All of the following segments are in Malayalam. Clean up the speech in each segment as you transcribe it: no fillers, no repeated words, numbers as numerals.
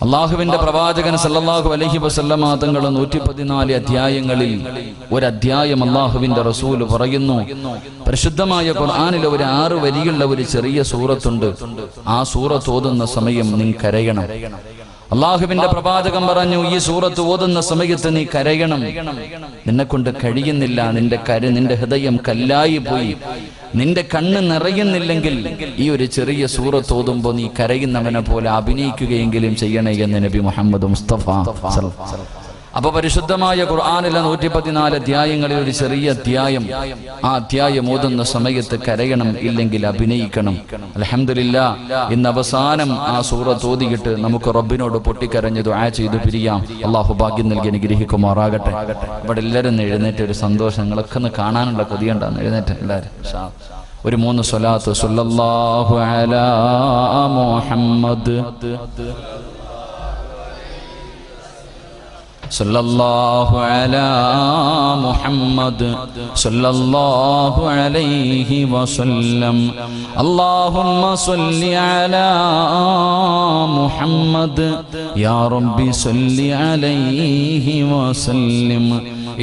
അള്ളാഹുവിന്റെ പ്രവാചകൻ സല്ലല്ലാഹു അലൈഹി വസല്ലമ തങ്ങൾ 114 അധ്യായങ്ങളിൽ ഒരു അധ്യായം അള്ളാഹുവിന്റെ റസൂൽ പറയുന്നു. പരിശുദ്ധമായ ഖുർആനിലെ ഒരു 6 വരികളുള്ള ഒരു ചെറിയ സൂറത്തുണ്ട്. ആ സൂറത്ത് ഓതുന്ന സമയം നീ കരയണം. അള്ളാഹുവിന്റെ പ്രവാചകൻ പറഞ്ഞു, ഈ സൂറത്ത് ഓതുന്ന സമയത്ത് നീ കരയണം. നിന്നെ കൊണ്ട് കഴിയുന്നില്ല, നിന്റെ ഹൃദയം കല്ലായി പോയി, നിന്റെ കണ്ണ് നിറയുന്നില്ലെങ്കിൽ ഈ ഒരു ചെറിയ സൂറത്ത് ഓതുമ്പോൾ നീ കരയുന്നവനെ പോലെ അഭിനയിക്കുകയെങ്കിലും ചെയ്യണേ എന്ന് നബി മുഹമ്മദ് മുസ്തഫ. അപ്പൊ പരിശുദ്ധമായ ഖുർആനിലെ 114 അധ്യായങ്ങളിൽ ഒരു ചെറിയ അധ്യായം, ആ അധ്യായം ഓതുന്ന സമയത്ത് കരയണം, ഇല്ലെങ്കിൽ അഭിനയിക്കണം. അൽഹംദുലില്ലാഹ്, ഇന്ന് അവസാനം ആ സൂറത്ത് ഓതിയിട്ട് നമുക്ക് റബ്ബിനോട് പൊട്ടിക്കരഞ്ഞ് ദുആ ചെയ്തു പിരിയാം. അള്ളാഹു ഭാഗ്യം നൽകി അനുഗ്രഹിക്കുമാറാകട്ടെ. ഇവിടെ എല്ലാവരും എഴുന്നേറ്റ് ഒരു സന്തോഷം, നിങ്ങളൊക്കെ ഒന്ന് കാണാനുള്ള കൊതിയുണ്ടാന്ന് എഴുന്നേറ്റ് എല്ലാവരും. ഒരു 3 സ്വലാത്ത്. സല്ലല്ലാഹു അലാ മുഹമ്മദ് സല്ലല്ലാഹു അലാ മുഹമ്മദ് സല്ലല്ലാഹു അലൈഹി വസല്ലം. അല്ലാഹുമ്മ സ്വല്ലി അലാ മുഹമ്മദ് യാ റബ്ബി സ്വല്ലി അലൈഹി വസല്ലം.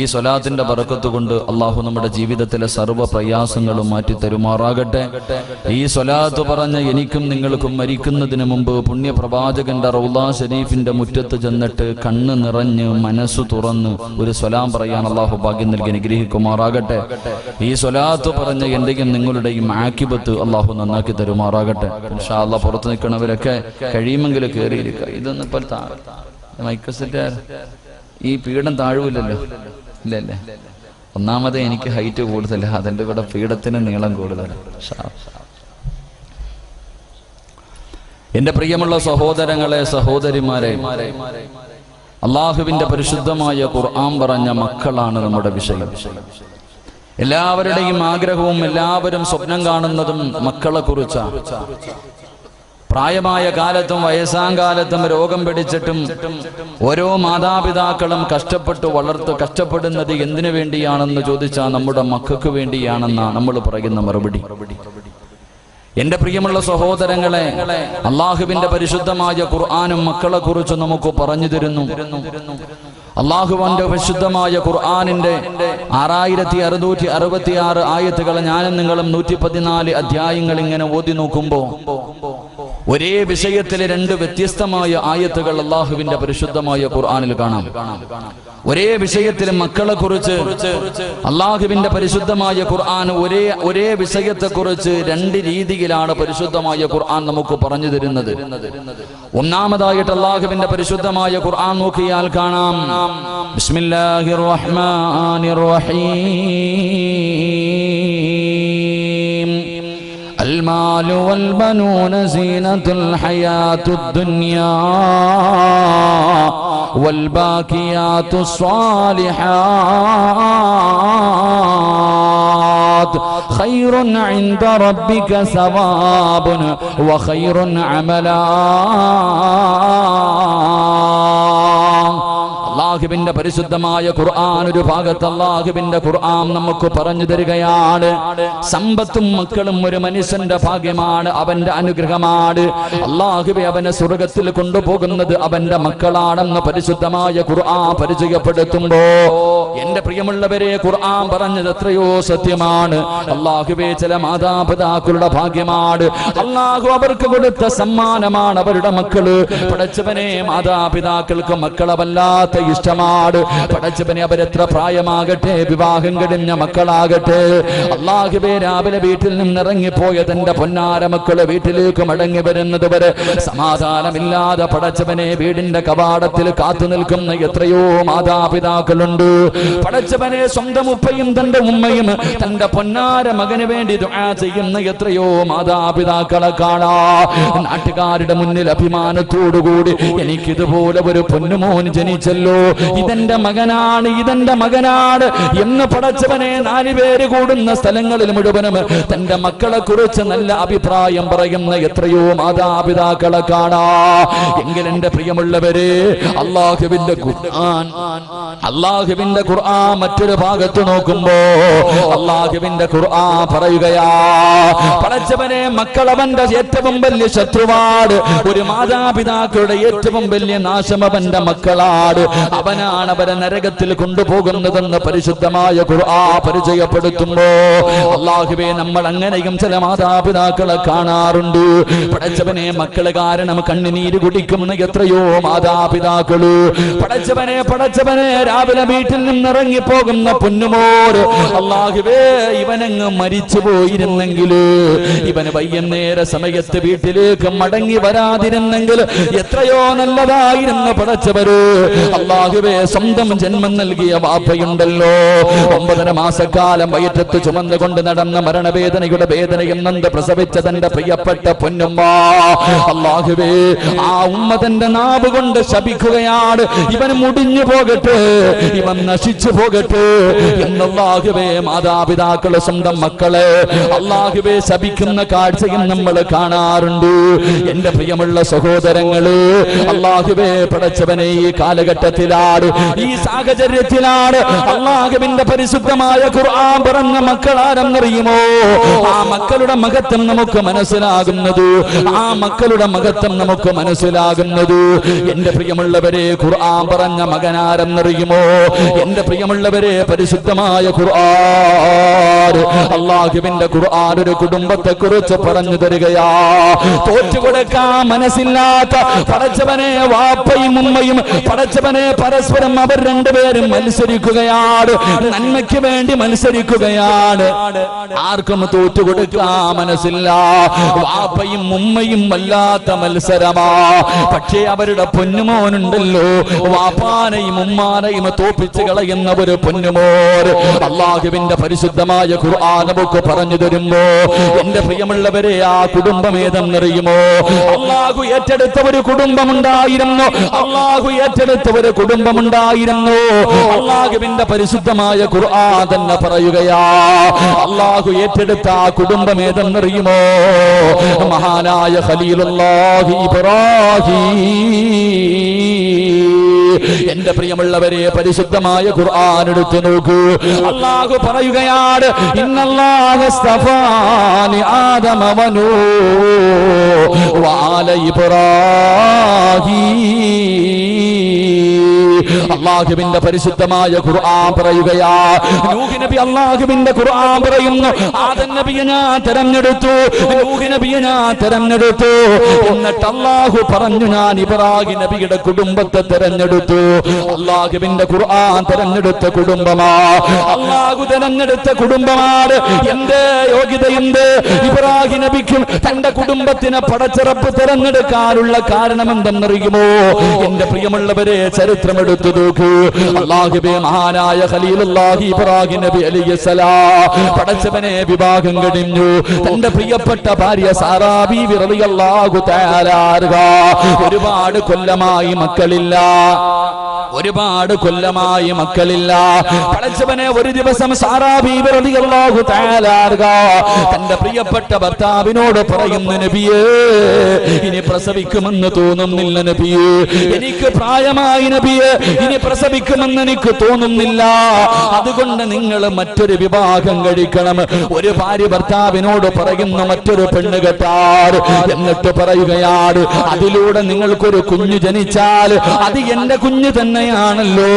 ഈ സ്വലാത്തിന്റെ ബറക്കത്ത് കൊണ്ട് അള്ളാഹു നമ്മുടെ ജീവിതത്തിലെ സർവ്വ പ്രയാസങ്ങളും മാറ്റി തരുമാറാകട്ടെ. ഈ സ്വലാത്ത് പറഞ്ഞ എനിക്കും നിങ്ങൾക്കും മരിക്കുന്നതിന് മുമ്പ് പുണ്യപ്രവാചകന്റെ റൗള ശരീഫിന്റെ മുറ്റത്ത് ചെന്നിട്ട് കണ്ണ് നിറഞ്ഞ് മനസ്സു തുറന്ന് ഒരു സ്വലാം പറയാൻ അള്ളാഹു ഭാഗ്യം നൽകി അനുഗ്രഹിക്കുമാറാകട്ടെ. ഈ സ്വലാത്ത് പറഞ്ഞ എന്റെയും നിങ്ങളുടെയും ആക്കിബത്ത് അള്ളാഹു നന്നാക്കി തരുമാറാകട്ടെ. ഇൻഷാ അല്ലാഹ് പുറത്ത് നിൽക്കുന്നവരൊക്കെ കഴിയുമെങ്കിൽ കയറിയിരിക്കുക. ഇതൊന്നും ഇപ്പോൾ മൈക്കസെറ്റ് ഈ പീഠം താഴൂലല്ലോ, ഇല്ലല്ലേ? ഒന്നാമത് എനിക്ക് ഹൈറ്റ് കൂടുതല, അതിൻ്റെ കൂടെ പീഠത്തിന് നീളം കൂടുതലാണ്. എന്റെ പ്രിയമുള്ള സഹോദരങ്ങളെ, സഹോദരിമാരെ, അള്ളാഹുവിന്റെ പരിശുദ്ധമായ ഖുർആൻ പറഞ്ഞ മക്കളാണ് നമ്മുടെ വിഷയം. എല്ലാവരുടെയും ആഗ്രഹവും എല്ലാവരും സ്വപ്നം കാണുന്നതും മക്കളെ കുറിച്ചാണ്. പ്രായമായ കാലത്തും വയസ്സാങ്കാലത്തും രോഗം പിടിച്ചിട്ടും ഓരോ മാതാപിതാക്കളും കഷ്ടപ്പെടുന്നത് എന്തിനു വേണ്ടിയാണെന്ന് ചോദിച്ചാൽ നമ്മുടെ മക്കൾക്ക് വേണ്ടിയാണെന്നാണ് നമ്മൾ പറയുന്ന മറുപടി. എന്റെ പ്രിയമുള്ള സഹോദരങ്ങളെ, അള്ളാഹുവിന്റെ പരിശുദ്ധമായ ഖുർആനും മക്കളെ കുറിച്ച് നമുക്ക് പറഞ്ഞു തരുന്നു. അള്ളാഹുവിന്റെ പരിശുദ്ധമായ ഖുർആനിന്റെ 6666 ആയത്തുകൾ ഞാനും നിങ്ങളും 114 അധ്യായങ്ങൾ ഇങ്ങനെ ഓതി നോക്കുമ്പോ ഒരേ വിഷയത്തിലെ 2 വ്യത്യസ്തമായ ആയത്തുകൾ അള്ളാഹുവിന്റെ പരിശുദ്ധമായ ഖുർആനിൽ കാണാം. ഒരേ വിഷയത്തിൽ മക്കളെ കുറിച്ച് അള്ളാഹുവിന്റെ പരിശുദ്ധമായ ഖുർആൻ ഒരേ വിഷയത്തെ കുറിച്ച് 2 രീതിയിലാണ് പരിശുദ്ധമായ ഖുർആൻ നമുക്ക് പറഞ്ഞു തരുന്നത്. ഒന്നാമതായിട്ട് അള്ളാഹുവിന്റെ പരിശുദ്ധമായ ഖുർആൻ നോക്കിയാൽ കാണാം, ബിസ്മില്ലാഹിർ റഹ്മാനിർ റഹീം. المال والبنون زينة الحياة الدنيا والباقيات الصالحات خير عند ربك ثواب وخير عملا. അള്ളാഹുവിന്റെ പരിശുദ്ധമായ ഖുർആൻ ഒരു ഭാഗത്ത് അള്ളാഹുവിന്റെ ഖുർആൻ നമുക്ക് പറഞ്ഞു തരികയാണ്, സമ്പത്തും മക്കളും ഒരു മനുഷ്യന്റെ ഭാഗ്യമാണ്, അവന്റെ അനുഗ്രഹമാണ്. അള്ളാഹുവെ അവനെ സ്വർഗത്തിൽ കൊണ്ടുപോകുന്നത് അവന്റെ മക്കളാണെന്ന് പരിശുദ്ധമായ ഖുർആൻ പരിചയപ്പെടുത്തുമ്പോ എന്റെ പ്രിയമുള്ളവരെ, ഖുർആൻ പറഞ്ഞത് എത്രയോ സത്യമാണ്. അള്ളാഹുവെ ചില മാതാപിതാക്കളുടെ ഭാഗ്യമാണ്, അള്ളാഹു അവർക്ക് കൊടുത്ത സമ്മാനമാണ് അവരുടെ മക്കള്. പടച്ചവനെ, മാതാപിതാക്കൾക്ക് മക്കളെ വല്ലാത്ത ഇഷ്ടമാണ്. പടച്ചവനെ, അവരെത്ര പ്രായമാകട്ടെ, വിവാഹം കഴിഞ്ഞ മക്കളാകട്ടെ, അള്ളാഹുവേ രാവിലെ വീട്ടിൽ നിന്നിറങ്ങിപ്പോയ തന്റെ പൊന്നാര മക്കള് വീട്ടിലേക്ക് മടങ്ങി വരുന്നത് വരെ സമാധാനമില്ലാതെ പടച്ചവനെ വീടിന്റെ കവാടത്തിൽ കാത്തു നിൽക്കുന്ന എത്രയോ മാതാപിതാക്കളുണ്ട്. പടച്ചവനെ, സ്വന്തം ഉപ്പയും തന്റെ ഉമ്മയും തന്റെ പൊന്നാര മകന് വേണ്ടി ദുആ ചെയ്യുന്ന എത്രയോ മാതാപിതാക്കളെ കാണാ. നാട്ടുകാരുടെ മുന്നിൽ അഭിമാനത്തോടുകൂടി എനിക്കിതുപോലെ ഒരു പൊന്നുമോൻ ജനിച്ചല്ലോ, ഇതെന്റെ മകനാണ് എന്ന് പടച്ചവനെ 4 പേര് കൂടുന്ന സ്ഥലങ്ങളിൽ മുഴുവനും തന്റെ മക്കളെ കുറിച്ച് നല്ല അഭിപ്രായം പറയുന്ന എത്രയോ മാതാപിതാക്കളെ കാണാ. എങ്കിൽ എന്റെ പ്രിയമുള്ളവരെ, അള്ളാഹുവിന്റെ ഖുർആൻ മറ്റൊരു ഭാഗത്ത് നോക്കുമ്പോ അല്ലാഹുവിന്റെ ഖുർആൻ പറയുകയാ, പടച്ചവനെ മക്കൾ അവന്റെ ഏറ്റവും വലിയ ശത്രുവാട്. ഒരു മാതാപിതാക്കളുടെ ഏറ്റവും വലിയ നാശം അവന്റെ മക്കളാട്. അവനാണ് അവരെ നരകത്തിൽ കൊണ്ടുപോകുന്നതെന്ന് പരിശുദ്ധമായ ഖുർആൻ പരിചയപ്പെടുത്തുമ്പോ അല്ലാഹുവേ, നമ്മൾ അങ്ങനെയും ചില മാതാപിതാക്കളെ കാണാറുണ്ട്. പടച്ചവനെ മക്കള് കാരണം കണ്ണുനീര് കുടിക്കുന്ന എത്രയോ മാതാപിതാക്കള്. പടച്ചവനെ രാവിലെ വീട്ടിൽ നിന്നിറങ്ങി പോകുന്ന പൊന്നുമോര്, അല്ലാഹുവേ ഇവനങ്ങ് മരിച്ചു പോയിരുന്നെങ്കിൽ, ഇവന് വൈകുന്നേര സമയത്ത് വീട്ടിലേക്ക് മടങ്ങി വരാതിരുന്നെങ്കിൽ എത്രയോ നല്ലതായിരുന്നു. പടച്ചവര് അല്ലാഹുവേ, സ്വന്തം ജന്മം നൽകിയ വാപ്പയുണ്ടല്ലോ, 9.5 മാസക്കാലം വയറ്റത്ത് ചുമന്നുകൊണ്ട് നടന്ന മരണവേദനയുടെ വേദനയും നന്ദ് പ്രസവിച്ച തന്റെ പ്രിയപ്പെട്ട പൊന്നുമ്മ, അല്ലാഹുവേ ആ ഉമ്മ തന്റെ നാവ് കൊണ്ട് ശപിക്കുകയാണ്, ഇവൻ മുടിഞ്ഞു പോകട്ടെ, ഇവൻ നശിച്ചു പോകട്ടെ എന്നല്ലാഹുവേ മാതാപിതാക്കളെ സ്വന്തം മക്കളെ അല്ലാഹുവേ ശപിക്കുന്ന കാഴ്ചയും നമ്മൾ കാണാറുണ്ട്. എന്റെ പ്രിയമുള്ള സഹോദരങ്ങള്, അല്ലാഹുവേ പടച്ചവനെ ഈ കാലഘട്ടത്തിലാണ്, ഈ സാഹചര്യത്തിലാണ് അല്ലാഹുവിന്റെ പരിശുദ്ധമായ ഖുർആൻ പറഞ്ഞ മക്കളാരെന്നറിയുമോ? ആ മക്കളുടെ മഹത്വം നമുക്ക് മനസ്സിലാകുന്നത്, ആ മക്കളുടെ മഹത്വം നമുക്ക് മനസ്സിലാകുന്നത്. എന്റെ പ്രിയമുള്ളവരെ, ഖുർആൻ പറഞ്ഞ മകനാരെന്നറിയുമോ? എന്റെ പ്രിയമുള്ളവരെ, പരിശുദ്ധമായ ഖുർആൻ, അല്ലാഹുവിന്റെ ഖുർആൻ ഒരു കുടുംബത്തെ കുറിച്ച് പറഞ്ഞു തരികയാ. തോറ്റുകൊടുക്കാൻ മനസ്സില്ലാത്ത പടച്ചവനെ വാപ്പയും ഉമ്മയും പടച്ചവനെ പരസ്പരം അവർ രണ്ടുപേരും മത്സരിക്കുകയാണ്, നന്മയ്ക്ക് വേണ്ടി മത്സരിക്കുകയാണ്. ആർക്കും തോറ്റുകൊടുക്കാൻ മനസ്സില്ല. വാപ്പയും ഉമ്മയും വല്ലാത്ത മത്സരമാ. പക്ഷേ അവരുടെ പൊന്നുമോനുണ്ടല്ലോ, വാപ്പാനെയും ഉമ്മാനെയും തോപ്പിച്ച് കളയുന്ന ഒരു പൊന്നുമോൻ അല്ലാഹുവിന്റെ പരിശുദ്ധമായ ഖുർആൻ നമുക്ക് പറഞ്ഞു തരുമ്പോ എന്റെ പ്രിയമുള്ളവരെ, ആ കുടുംബം ഏതെന്നറിയുമോ? അല്ലാഹു ഏറ്റെടുത്ത ഒരു കുടുംബമുണ്ടായിരുന്നു. അല്ലാഹു ഏറ്റെടുത്ത ഒരു കുടുംബമുണ്ടായിരുന്നു. അല്ലാഹുവിന്റെ പരിശുദ്ധമായ ഖുർആൻ തന്നെ പറയുകയാ, അല്ലാഹു ഏറ്റെടുത്ത ആ കുടുംബം ഏതെന്നറിയുമോ? മഹാനായ ഖലീലുല്ലാഹി ഇബ്രാഹിം. എന്റെ പ്രിയമുള്ളവരെ, പരിശുദ്ധമായ ഖുർആൻ എടുത്തു നോക്കൂ. അല്ലാഹു പറയുകയാണ്, ഇന്നല്ലാഹ സ്തഫാനി ആദമ വനൂഹ വആല ഇബ്രാഹിം. അല്ലാഹുവിന്റെ പരിശുദ്ധമായ ഖുർആൻ പറയുകയാ, നൂഹ് നബി അല്ലാഹുവിന്റെ ഖുർആൻ പറയുന്നു, ആദം നബിയെ ഞാൻ തെരഞ്ഞെടുത്തു, നൂഹ് നബിയെ ഞാൻ തെരഞ്ഞെടുത്തു. എന്നിട്ട് അല്ലാഹു പറഞ്ഞു, ഞാൻ ഇബ്രാഹിം നബിയുടെ കുടുംബത്തെ തെരഞ്ഞെടുത്തു. അല്ലാഹുവിന്റെ ഖുർആൻ തെരഞ്ഞെടുത്ത കുടുംബമാ, അല്ലാഹു തെരഞ്ഞെടുത്ത കുടുംബമാണ്. എന്റെ യോഗ്യതയുണ്ട്. ഇബ്രാഹിം നബിക്കും തന്റെ കുടുംബത്തിനെ പടച്ചിറപ്പ് തെരഞ്ഞെടുക്കാനുള്ള കാരണം എന്തെന്നറിയുമോ? എന്റെ പ്രിയമുള്ളവരെ, ചരിത്രം എടുത്തു നോക്കൂ. അല്ലാഹുവേ, മഹാനായ ഖലീലുല്ലാഹി ഇബ്രാഹിം നബി അലൈഹിസ്സലാം പടച്ചവനെ വിവാഹം കഴിഞ്ഞു. തന്റെ പ്രിയപ്പെട്ട ഭാര്യ സാറാ ബീവി റളിയല്ലാഹു തആല അൻഹ ഒരുപാട് കൊല്ലമായി മക്കളില്ല. ഒരുപാട് കൊല്ലമായി മക്കളില്ല. പടച്ചവനെ ഒരു ദിവസം സാറാ ബീവി റളിയല്ലാഹു തആല അൻഹ തന്റെ പ്രിയപ്പെട്ട ഭർത്താവിനോട് പറയുന്നു, നബിയേ, ഇനി പ്രസവിക്കുമെന്ന് തോന്നുന്നില്ല നബിയേ, എനിക്ക് പ്രായമായി നബിയേ, ഇനി പ്രസവിക്കുമെന്ന് എനിക്ക് തോന്നുന്നില്ല, അതുകൊണ്ട് നിങ്ങൾ മറ്റൊരു വിവാഹം കഴിക്കണം. ഒരു ഭാര്യ ഭർത്താവിനോട് പറയുന്നു മറ്റൊരു പെണ്ണ് കെട്ടാർ. എന്നിട്ട് പറയുകയാണ്, അതിലൂടെ നിങ്ങൾക്കൊരു കുഞ്ഞു ജനിച്ചാൽ അത് എന്റെ കുഞ്ഞു തന്നെയാണല്ലോ,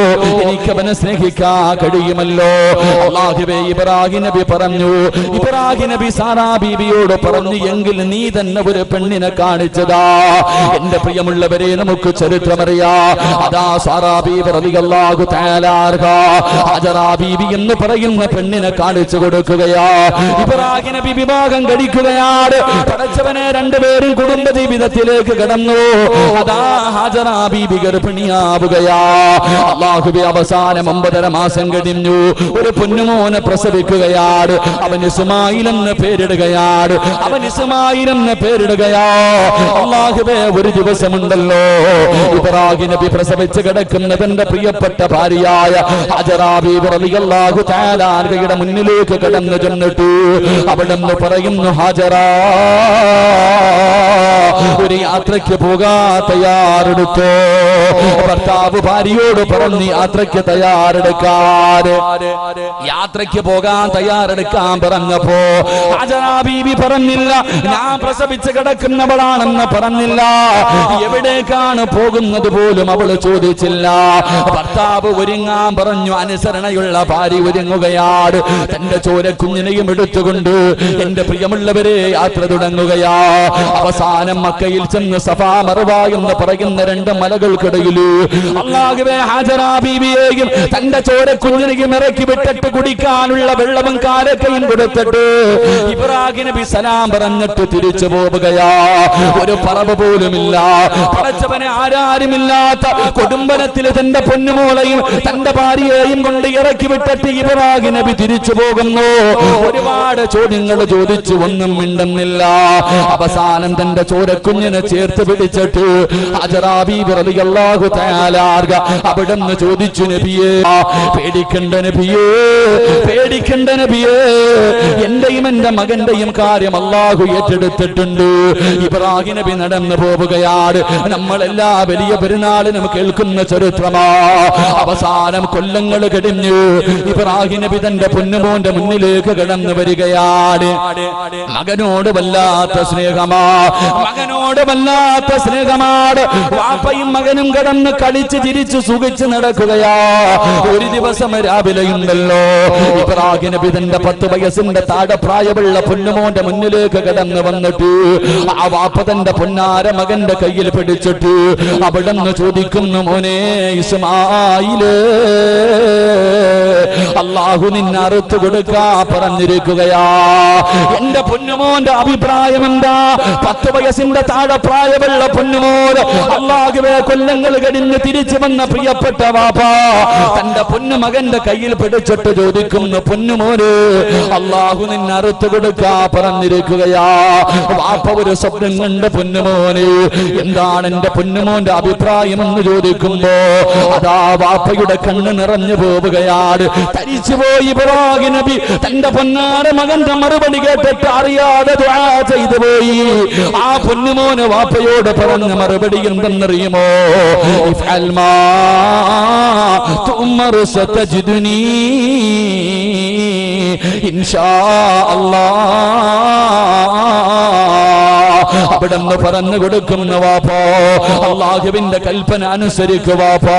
എനിക്ക് അവനെ സ്നേഹിക്കാൻ കഴിയുമല്ലോ. അല്ലാഹുവേ, ഇബ്രാഹിം നബി പറഞ്ഞു. ഇബ്രാഹിം നബി സാറാ ബീവിയോട് പറഞ്ഞു, എങ്കിൽ നീ തന്നെ ഒരു പെണ്ണിനെ കാണിച്ചതാ. എന്റെ പ്രിയമുള്ളവരെ, നമുക്ക് ചരിത്രമറിയാം. അതാ സാറാ ബീവി റളിയല്ലാഹു തആല അൻഹ ഹാജറ ബീവി എന്ന് പറയുന്ന പെണ്ണിനെ കാണിച്ചു കൊടുക്കുകയാ. ഇബ്രാഹിം നബി വിവാഹം കഴിക്കുകയാണ്. പടച്ചവനെ, രണ്ടുപേരും കുടുംബ ജീവിതത്തിലേക്ക് കടന്നു. അതാ ഹാജറ ബീവി ഗർഭിണിയാവുകയാ. അല്ലാഹുവേ, അവസാനം 9.5 മാസം കഴിഞ്ഞു. ഒരു പൊന്നുമോനെ പ്രസവിക്കുകയാണ്. അവൻ ഇസ്മായിൽ എന്ന് പേരിടുകയാണ്. അവൻ ഇസ്മായിൽ എന്ന് പേരിടുകയാ. അല്ലാഹുവേ, ഒരു ദിവസമുണ്ടല്ലോ, ഇബ്രാഹിം നബി പ്രസവിച്ച് കിടക്കുന്നതിന്റെ പ്രിയപ്പെട്ട ഭാര്യയായ ഹാജറ ബീവി റളിയല്ലാഹു തആല അൻഹയുടെ മുന്നിലേക്ക് കടന്നു ചെന്നിട്ടു അവിടെന്ന് പറയുന്നു, ഹാജറ, ഒരു യാത്രയ്ക്ക് പോകാൻ തയ്യാറെടുത്തോ? ഭർത്താവ് ഭാര്യയോട് പറഞ്ഞ് യാത്രയ്ക്ക് തയ്യാറെടുക്കാറ്, യാത്രയ്ക്ക് പോകാൻ തയ്യാറെടുക്കാൻ പറഞ്ഞപ്പോ ഹാജറ ബീവി പറഞ്ഞില്ല ഞാൻ പ്രസവിച്ച് കിടക്കുന്നവളാണെന്ന് പറഞ്ഞില്ല. എവിടേക്കാണ് പോകുന്നത് പോലും അവള് ചോദിച്ചില്ല. ഭർത്താവ് ഒരുങ്ങാൻ പറഞ്ഞു. അനുസരണയുള്ള ഭാര്യ ഒരുങ്ങുകയാണ്. തന്റെ ചോരക്കുഞ്ഞിനെയും എടുത്തുകൊണ്ട് എന്റെ പ്രിയമുള്ളവരെ യാത്ര തുടങ്ങുകയാ. അവസാനം മക്കയിൽ ചെന്ന് സഫാ മർവ എന്ന് പറയുന്ന രണ്ട് മലകൾക്കിടയിൽ അല്ലാഹുവേ ഹാജറ ബീവിയെയും തന്റെ ചോരക്കുഞ്ഞിനെയും ഇറക്കി വിട്ടിട്ട് കുടിക്കാനുള്ള വെള്ളവും കാരക്കയും കൊടുത്തിട്ട് ഇബ്രാഹിം നബി സലാം പറഞ്ഞിട്ട് തിരിച്ചു പോവുകയാ. ഒരു പറവ് പോലുമില്ല. പടച്ചവനെ ആരാരുമില്ലാത്ത കൊടുമ്പനത്തിൽ തന്റെ പൊന്നുമോളെയും തന്റെ ഭാര്യയെയും കൊണ്ട് ഇറക്കി വിട്ടിട്ട് ഇബ്രാഹിം നബി തിരിച്ചു പോകുന്നു. ഒരുപാട് ചോദ്യങ്ങൾ ചോദിച്ചു, ഒന്നും മിണ്ടുന്നില്ല. അവസാനം തന്റെ ചോരക്കുഞ്ഞിനെ ചേർത്ത് പിടിച്ചിട്ട് ഹാജറ ബീവി റളിയല്ലാഹു തആല അവിടുന്ന് ചോദിച്ചു, നബിയേ പേടിക്കണ്ട നബിയേ, പേടിക്കണ്ട നബിയേ, എന്റെയും എന്റെ മകന്റെയും കാര്യം അല്ലാഹു ഏറ്റെടുത്തിട്ടുണ്ട്. ഇബ്രാഹിം നബി നടന്നു പോവുകയാണ്. നമ്മളെല്ലാ വലിയ പെരുന്നാളിനും കേൾക്കുന്ന ചരിത്രമാ. അവസാനം കൊല്ലങ്ങൾ കഴിഞ്ഞു ഇബ്രാഹിം നബി തന്റെ പൊന്നുമോന്റെ മുന്നിലേക്ക് കടന്നു വരികയാണ്. മകനോട് വല്ലാത്ത സ്നേഹമാ, മകനോട് വല്ലാത്ത സ്നേഹമാണ്. വാപ്പയും മകനും കടന്ന് കളിച്ച് ചിരിച്ച് സുഖിച്ച് നടക്കുകയാ. ഒരു ദിവസം രാവിലെയുണ്ടല്ലോ ഇബ്രാഹിം നബി തന്റെ 10 വയസ്സിന്റെ താഴെ പ്രായമുള്ള പൊന്നുമോന്റെ മുന്നിലേക്ക് കടന്നു വന്നിട്ട് ആ വാപ്പ തന്റെ പൊന്നാര മകന്റെ കയ്യിൽ പിടിച്ചിട്ട് അവിടെന്ന് ചോദിക്കുന്നു, മോനെ ഇസ്മായിലേ, അല്ലാഹു നിന്നെ അറുത്തു കൊടുക്കാ പറഞ്ഞിരിക്കുകയാ. എന്റെ പൊന്നുമോന്റെ അഭിപ്രായം എന്താ? 10 വയസ്സിന്റെ താഴെ പ്രായമുള്ള പൊന്നുമോൻ അല്ലാഹുവേ കൊല്ലങ്ങൾ കഴിഞ്ഞ് തിരിച്ചു വന്ന പ്രിയപ്പെട്ട വാപ്പ തന്റെ പൊന്നുമകന്റെ കയ്യിൽ പിടിച്ചിട്ട് ചോദിക്കുന്നു, പൊന്നുമോന് അല്ലാഹു നിന്നെ അറുത്തു കൊടുക്കാ പറഞ്ഞിരിക്കുകയാ. വാപ്പ ഒരു സ്വപ്നം കണ്ട് പൊന്നുമോന് എന്താണ് എന്റെ പൊന്നുമോന്റെ അഭിപ്രായം എന്ന് ചോദിക്കുമ്പോ അതാ വാപ്പയുടെ കണ്ണ് നിറഞ്ഞു പോവുകയാണ്. തരിച്ചുപോയി ഇബ്രാഹിം നബി തന്റെ പൊന്നാര മകന്റെ മറുപടി കേട്ടിട്ട് അറിയാതെ ദുആ ചെയ്തു പോയി. ആ പൊന്നുമോന് വാപ്പയോട് പറഞ്ഞ മറുപടി എന്തെന്നറിയുമോ? ഇഫ്അൽ മാ തുമർ സതജിദുനി ഇൻഷാ അല്ലാഹ്. അവിടെന്ന് പറഞ്ഞു കൊടുക്കുന്ന വാപ്പോ അല്ലാഹുവിന്റെ കൽപ്പന അനുസരിക്കുവാപ്പോ,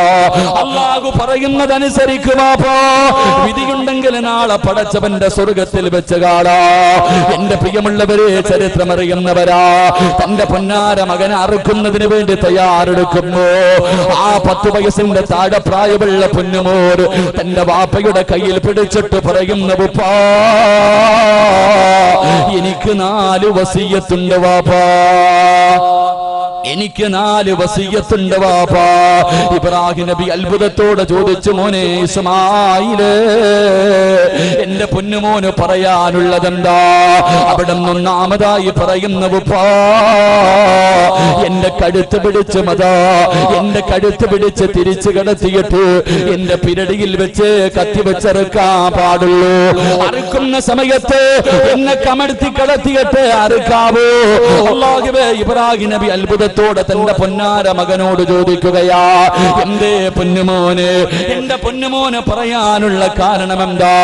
അല്ലാഹു പറയുന്നതനുസരിക്കുവാപ്പോ. വിധിയുണ്ടെങ്കിൽ നാളെ പടച്ചവന്റെ സ്വർഗത്തിൽ വെച്ച് കാണാ. എന്റെ പ്രിയമുള്ളവരെ, ചരിത്രമറിയുന്നവരാ, തന്റെ പൊന്നാര മകനെ അറുക്കുന്നതിന് വേണ്ടി തയ്യാറെടുക്കുന്നു. ആ 10 വയസ്സിന്റെ താഴെ പ്രായമുള്ള പൊന്നുമോർ തന്റെ വാപ്പയുടെ കയ്യിൽ പിടിച്ചിട്ട് പറയുന്ന, ഉപ്പാ എനിക്ക് 4 വസിയ്യത്തുണ്ട് വാപ്പാ, എനിക്ക് 4 വസിയ്യത്തുണ്ട് വാപ്പാ. ഇബ്രാഹിം നബി അത്ഭുതത്തോടെ ചോദിച്ചു, മോനെ ഇസ്മായിലേ, എന്റെ പൊന്നുമോന് പറയാനുള്ളതെന്താ? അവിടെ ഒന്നാമതായി പറയുന്ന, ഉപ്പാ എന്റെ കഴുത്ത് പിടിച്ച് എന്റെ കഴുത്ത് പിടിച്ച് തിരിച്ചു കടത്തിയിട്ട് എന്റെ പിരടിയിൽ വെച്ച് കത്തി വെച്ചറുക്കാൻ പാടുള്ളൂ. അറുക്കുന്ന സമയത്ത് എന്നെ കമഴ്ത്തി കടത്തിയിട്ട് അറുക്കാവൂ. അല്ലാഹുവേ, ഇബ്രാഹിം നബി അത്ഭുതത്തോടെ തന്റെ പൊന്നാര മകനോട് ചോദിക്കുകയാ, എന്റെ പൊന്നുമോന്, എന്റെ പൊന്നുമോന് പറയാനുള്ള കാരണം എന്താ?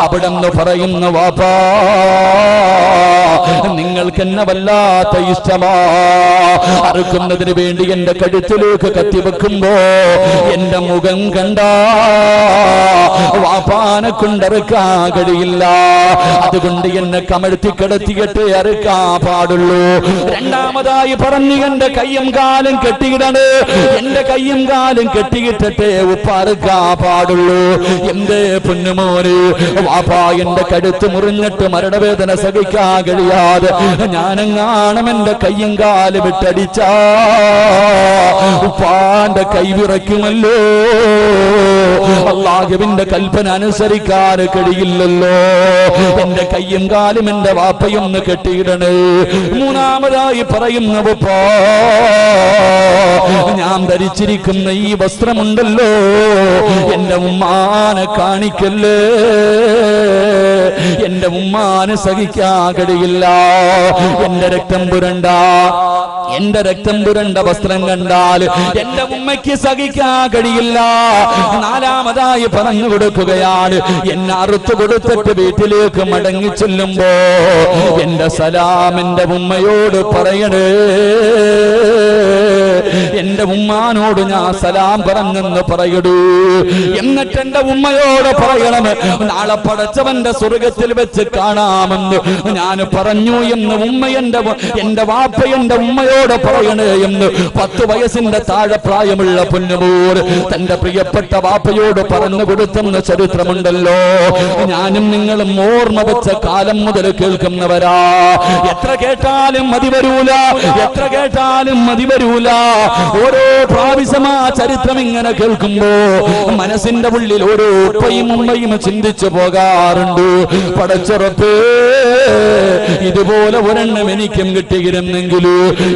അവിടെ നിന്ന് പറയുന്നു, വാപ്പാ നിങ്ങൾക്ക് എന്നെ വല്ലാത്ത ഇഷ്ടമാ. അറുക്കുന്നതിന് വേണ്ടി എന്റെ കഴുത്തിലേക്ക് കത്തിവെക്കുമ്പോ എന്റെ മുഖം കണ്ട വാപ്പാനെ കൊണ്ടറുക്കാൻ കഴിയില്ല. അതുകൊണ്ട് എന്നെ കമഴ്ത്തി കിടത്തിയിട്ട് അറുക്കാൻ പാടുള്ളൂ. രണ്ടാമതായി പറഞ്ഞു, എന്റെ കയ്യും കാലും കെട്ടിയിടണ്, എന്റെ കയ്യും കാലും കെട്ടിയിട്ടിട്ട് ഉപ്പറുക്കാൻ പാടുള്ളൂ. എന്റെ പൊന്നുമോന്, വാപ്പാ എന്റെ കഴുത്ത് മുറിഞ്ഞിട്ട് മരണവേദന സഹിക്കാൻ കഴിയാതെ ഞാനെങ്ങാണം എന്റെ കയ്യും കാല് വിട്ടടിച്ചാ ഉപ്പാന്റെ കൈ വിറയ്ക്കുമല്ലോ. അല്ലാഹുവിന്റെ കൽപ്പന അനുസരിക്കാൻ കഴിയില്ലല്ലോ. എന്റെ കയ്യും കാലും എന്റെ വാപ്പയൊന്ന് കെട്ടിയിടണേ. മൂന്നാമതായി പറയുന്ന, ഉപ്പാ ഞാൻ ധരിച്ചിരിക്കുന്ന ഈ വസ്ത്രമുണ്ടല്ലോ, എന്റെ ഉമ്മാനെ കാണിക്കല്ലേ, എന്റെ ഉമ്മാനെ സഹിക്കാൻ കഴിയില്ല. എന്റെ രക്തം പുരണ്ട, എന്റെ രക്തം പുരണ്ട വസ്ത്രം കണ്ടാൽ എന്റെ ഉമ്മയ്ക്ക് സഹിക്കാൻ കഴിയില്ല. നാലാമതായി പറഞ്ഞു കൊടുക്കുകയാണ്, എന്നെ അറുത്തു കൊടുത്തിട്ട് വീട്ടിലേക്ക് മടങ്ങി ചെല്ലുമ്പോ എന്റെ സലാം എന്റെ ഉമ്മയോട് പറയണേ, എന്റെ ഉമ്മാനോട് ഞാൻ സലാം പറഞ്ഞെന്ന് പറയടൂ. എന്നിട്ട് എന്റെ ഉമ്മയോട് പറയണം, നാളെ പടച്ചവന്റെ സ്വർഗത്തിൽ വെച്ച് കാണാമെന്ന് ഞാൻ പറഞ്ഞു എന്ന് ഉമ്മ എന്റെ വാപ്പ എന്റെ ഉമ്മയോട് പറയണേ എന്ന് 10 വയസ്സിന്റെ താഴെ പ്രായമുള്ള പൊന്നുമോർ തന്റെ പ്രിയപ്പെട്ട വാപ്പയോട് പറഞ്ഞു കൊടുത്തെന്ന ചരിത്രമുണ്ടല്ലോ. ഞാനും നിങ്ങളും ഓർമ്മ വെച്ച കാലം മുതൽ കേൾക്കുന്നവരാ. എത്ര കേട്ടാലും മതി വരൂല, എത്ര കേട്ടാലും മതി വരൂല. ഓരോ പ്രാവശ്യം ആ ചരിത്രം ഇങ്ങനെ കേൾക്കുമ്പോ മനസ്സിന്റെ ഉള്ളിൽ ഓരോ ഉപ്പയും ഉമ്മയും ചിന്തിച്ചു പോകാറുണ്ട്. പടച്ചുറപ്പേ, ഇതുപോലെ ഒരെണ്ണം എനിക്കും കിട്ടിയിരുന്നെങ്കിൽ,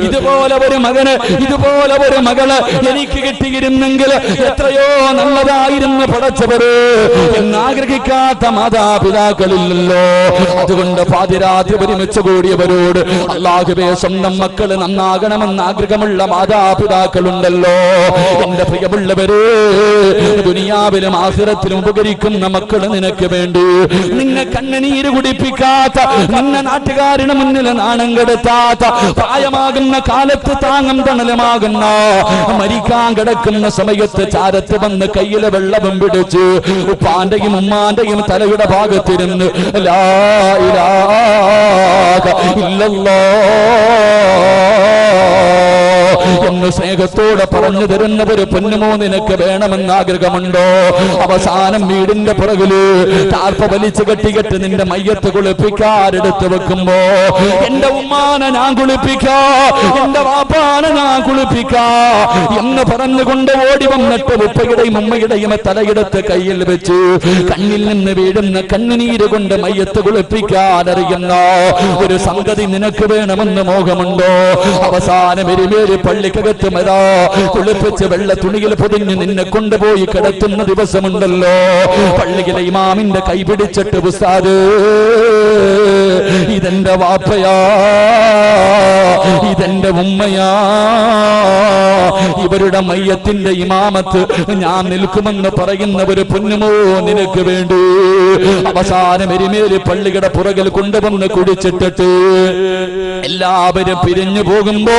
ഇതുപോലെ ഒരു മകന്, ഇതുപോലെ ഒരു മകള് എനിക്ക് കിട്ടിയിരുന്നെങ്കിൽ എത്രയോ നല്ലതായിരുന്നു പടച്ചവര് എന്നാഗ്രഹിക്കാത്ത മാതാപിതാക്കളില്ലല്ലോ. അതുകൊണ്ട് പാതിരാത്രി ഒരുമിച്ച് കൂടിയവരോട് അല്ലാഹുവേ, സ്വന്തം മക്കള് നന്നാകണമെന്ന് ആഗ്രഹമുള്ള മാതാപിതാക്കളുണ്ടല്ലോ. എന്റെ പ്രിയമുള്ളവര്, ദുനിയാവിലും ആഖിറത്തിലും ഉപകരിക്കുന്ന മക്കള് നിനക്ക് വേണ്ടി, നിന്നെ കണ്ണുനീര് കുടിപ്പിക്കാത്ത, നിന്നെ നാട്ടുകാരുടെ മുന്നിൽ നാണം കെടുത്താത്ത, പ്രായമാകുന്ന കാലത്ത് താങ്ങും തണലുമാകുന്ന, മരിക്കാൻ കിടക്കുന്ന സമയത്ത് ചാരത്ത് വന്ന് കയ്യിലെ വെള്ളവും പിടിച്ച് ഉപ്പാന്റെയും ഉമ്മാന്റെയും തലയുടെ ഭാഗത്തിരുന്ന് ലാ ഇലാഹ ഇല്ലല്ലാഹ് എന്ന് സ്നേഹത്തോടെ പറഞ്ഞു തരുന്ന ഒരു പൊന്നുമോ നിനക്ക് വേണമെന്ന് ആഗ്രഹമുണ്ടോ? അവസാനം വീടിന്റെ പുറകില് ടാർപ്പ വലിച്ചു കെട്ടികെട്ട് നിന്റെ മയ്യത്ത് കുളിപ്പിക്കാരെടുത്ത് വെക്കുമ്പോ എന്റെ ഉമ്മാനെ ഞാൻ കുളിപ്പിക്കാ, എന്റെ വാപ്പാനെ ഞാൻ കുളിപ്പിക്കാ എന്ന് പറഞ്ഞുകൊണ്ട് ഓടി വന്നിട്ട് ഉപ്പയുടെയും ഉമ്മയുടെയും തലയെടുത്ത് കയ്യിൽ വെച്ച് കണ്ണിൽ നിന്ന് വീഴുന്ന കണ്ണുനീര് കൊണ്ട് മയ്യത്ത് കുളിപ്പിക്കാനറിയുന്ന ഒരു സംഗതി നിനക്ക് വേണമെന്ന് മോഹമുണ്ടോ? അവസാനം എരുമേരി പള്ളിക്കകത്ത് മരാ കുളിപ്പിച്ച് വെള്ള തുണിയിൽ പൊതിഞ്ഞ് നിന്നെ കൊണ്ടുപോയി കിടത്തുന്ന ദിവസമുണ്ടല്ലോ. പള്ളിയിലെ ഇമാമിന്റെ കൈ പിടിച്ചിട്ട് ഉസ്താദ്, ഇതെന്റെ വാപ്പയാ, ഇതെന്റെ ഉമ്മയാ, ഇവരുടെ മയ്യത്തിന്റെ ഇമാമത്ത് ഞാൻ നിൽക്കുമെന്ന് പറയുന്ന ഒരു പൊന്നുമോ നിനക്ക് വേണ്ടി അവസാനം എരുമേലി പള്ളിയുടെ പുറകിൽ കൊണ്ടുവന്ന് കുടിച്ചിട്ടിട്ട് എല്ലാവരും പിരിഞ്ഞു പോകുമ്പോ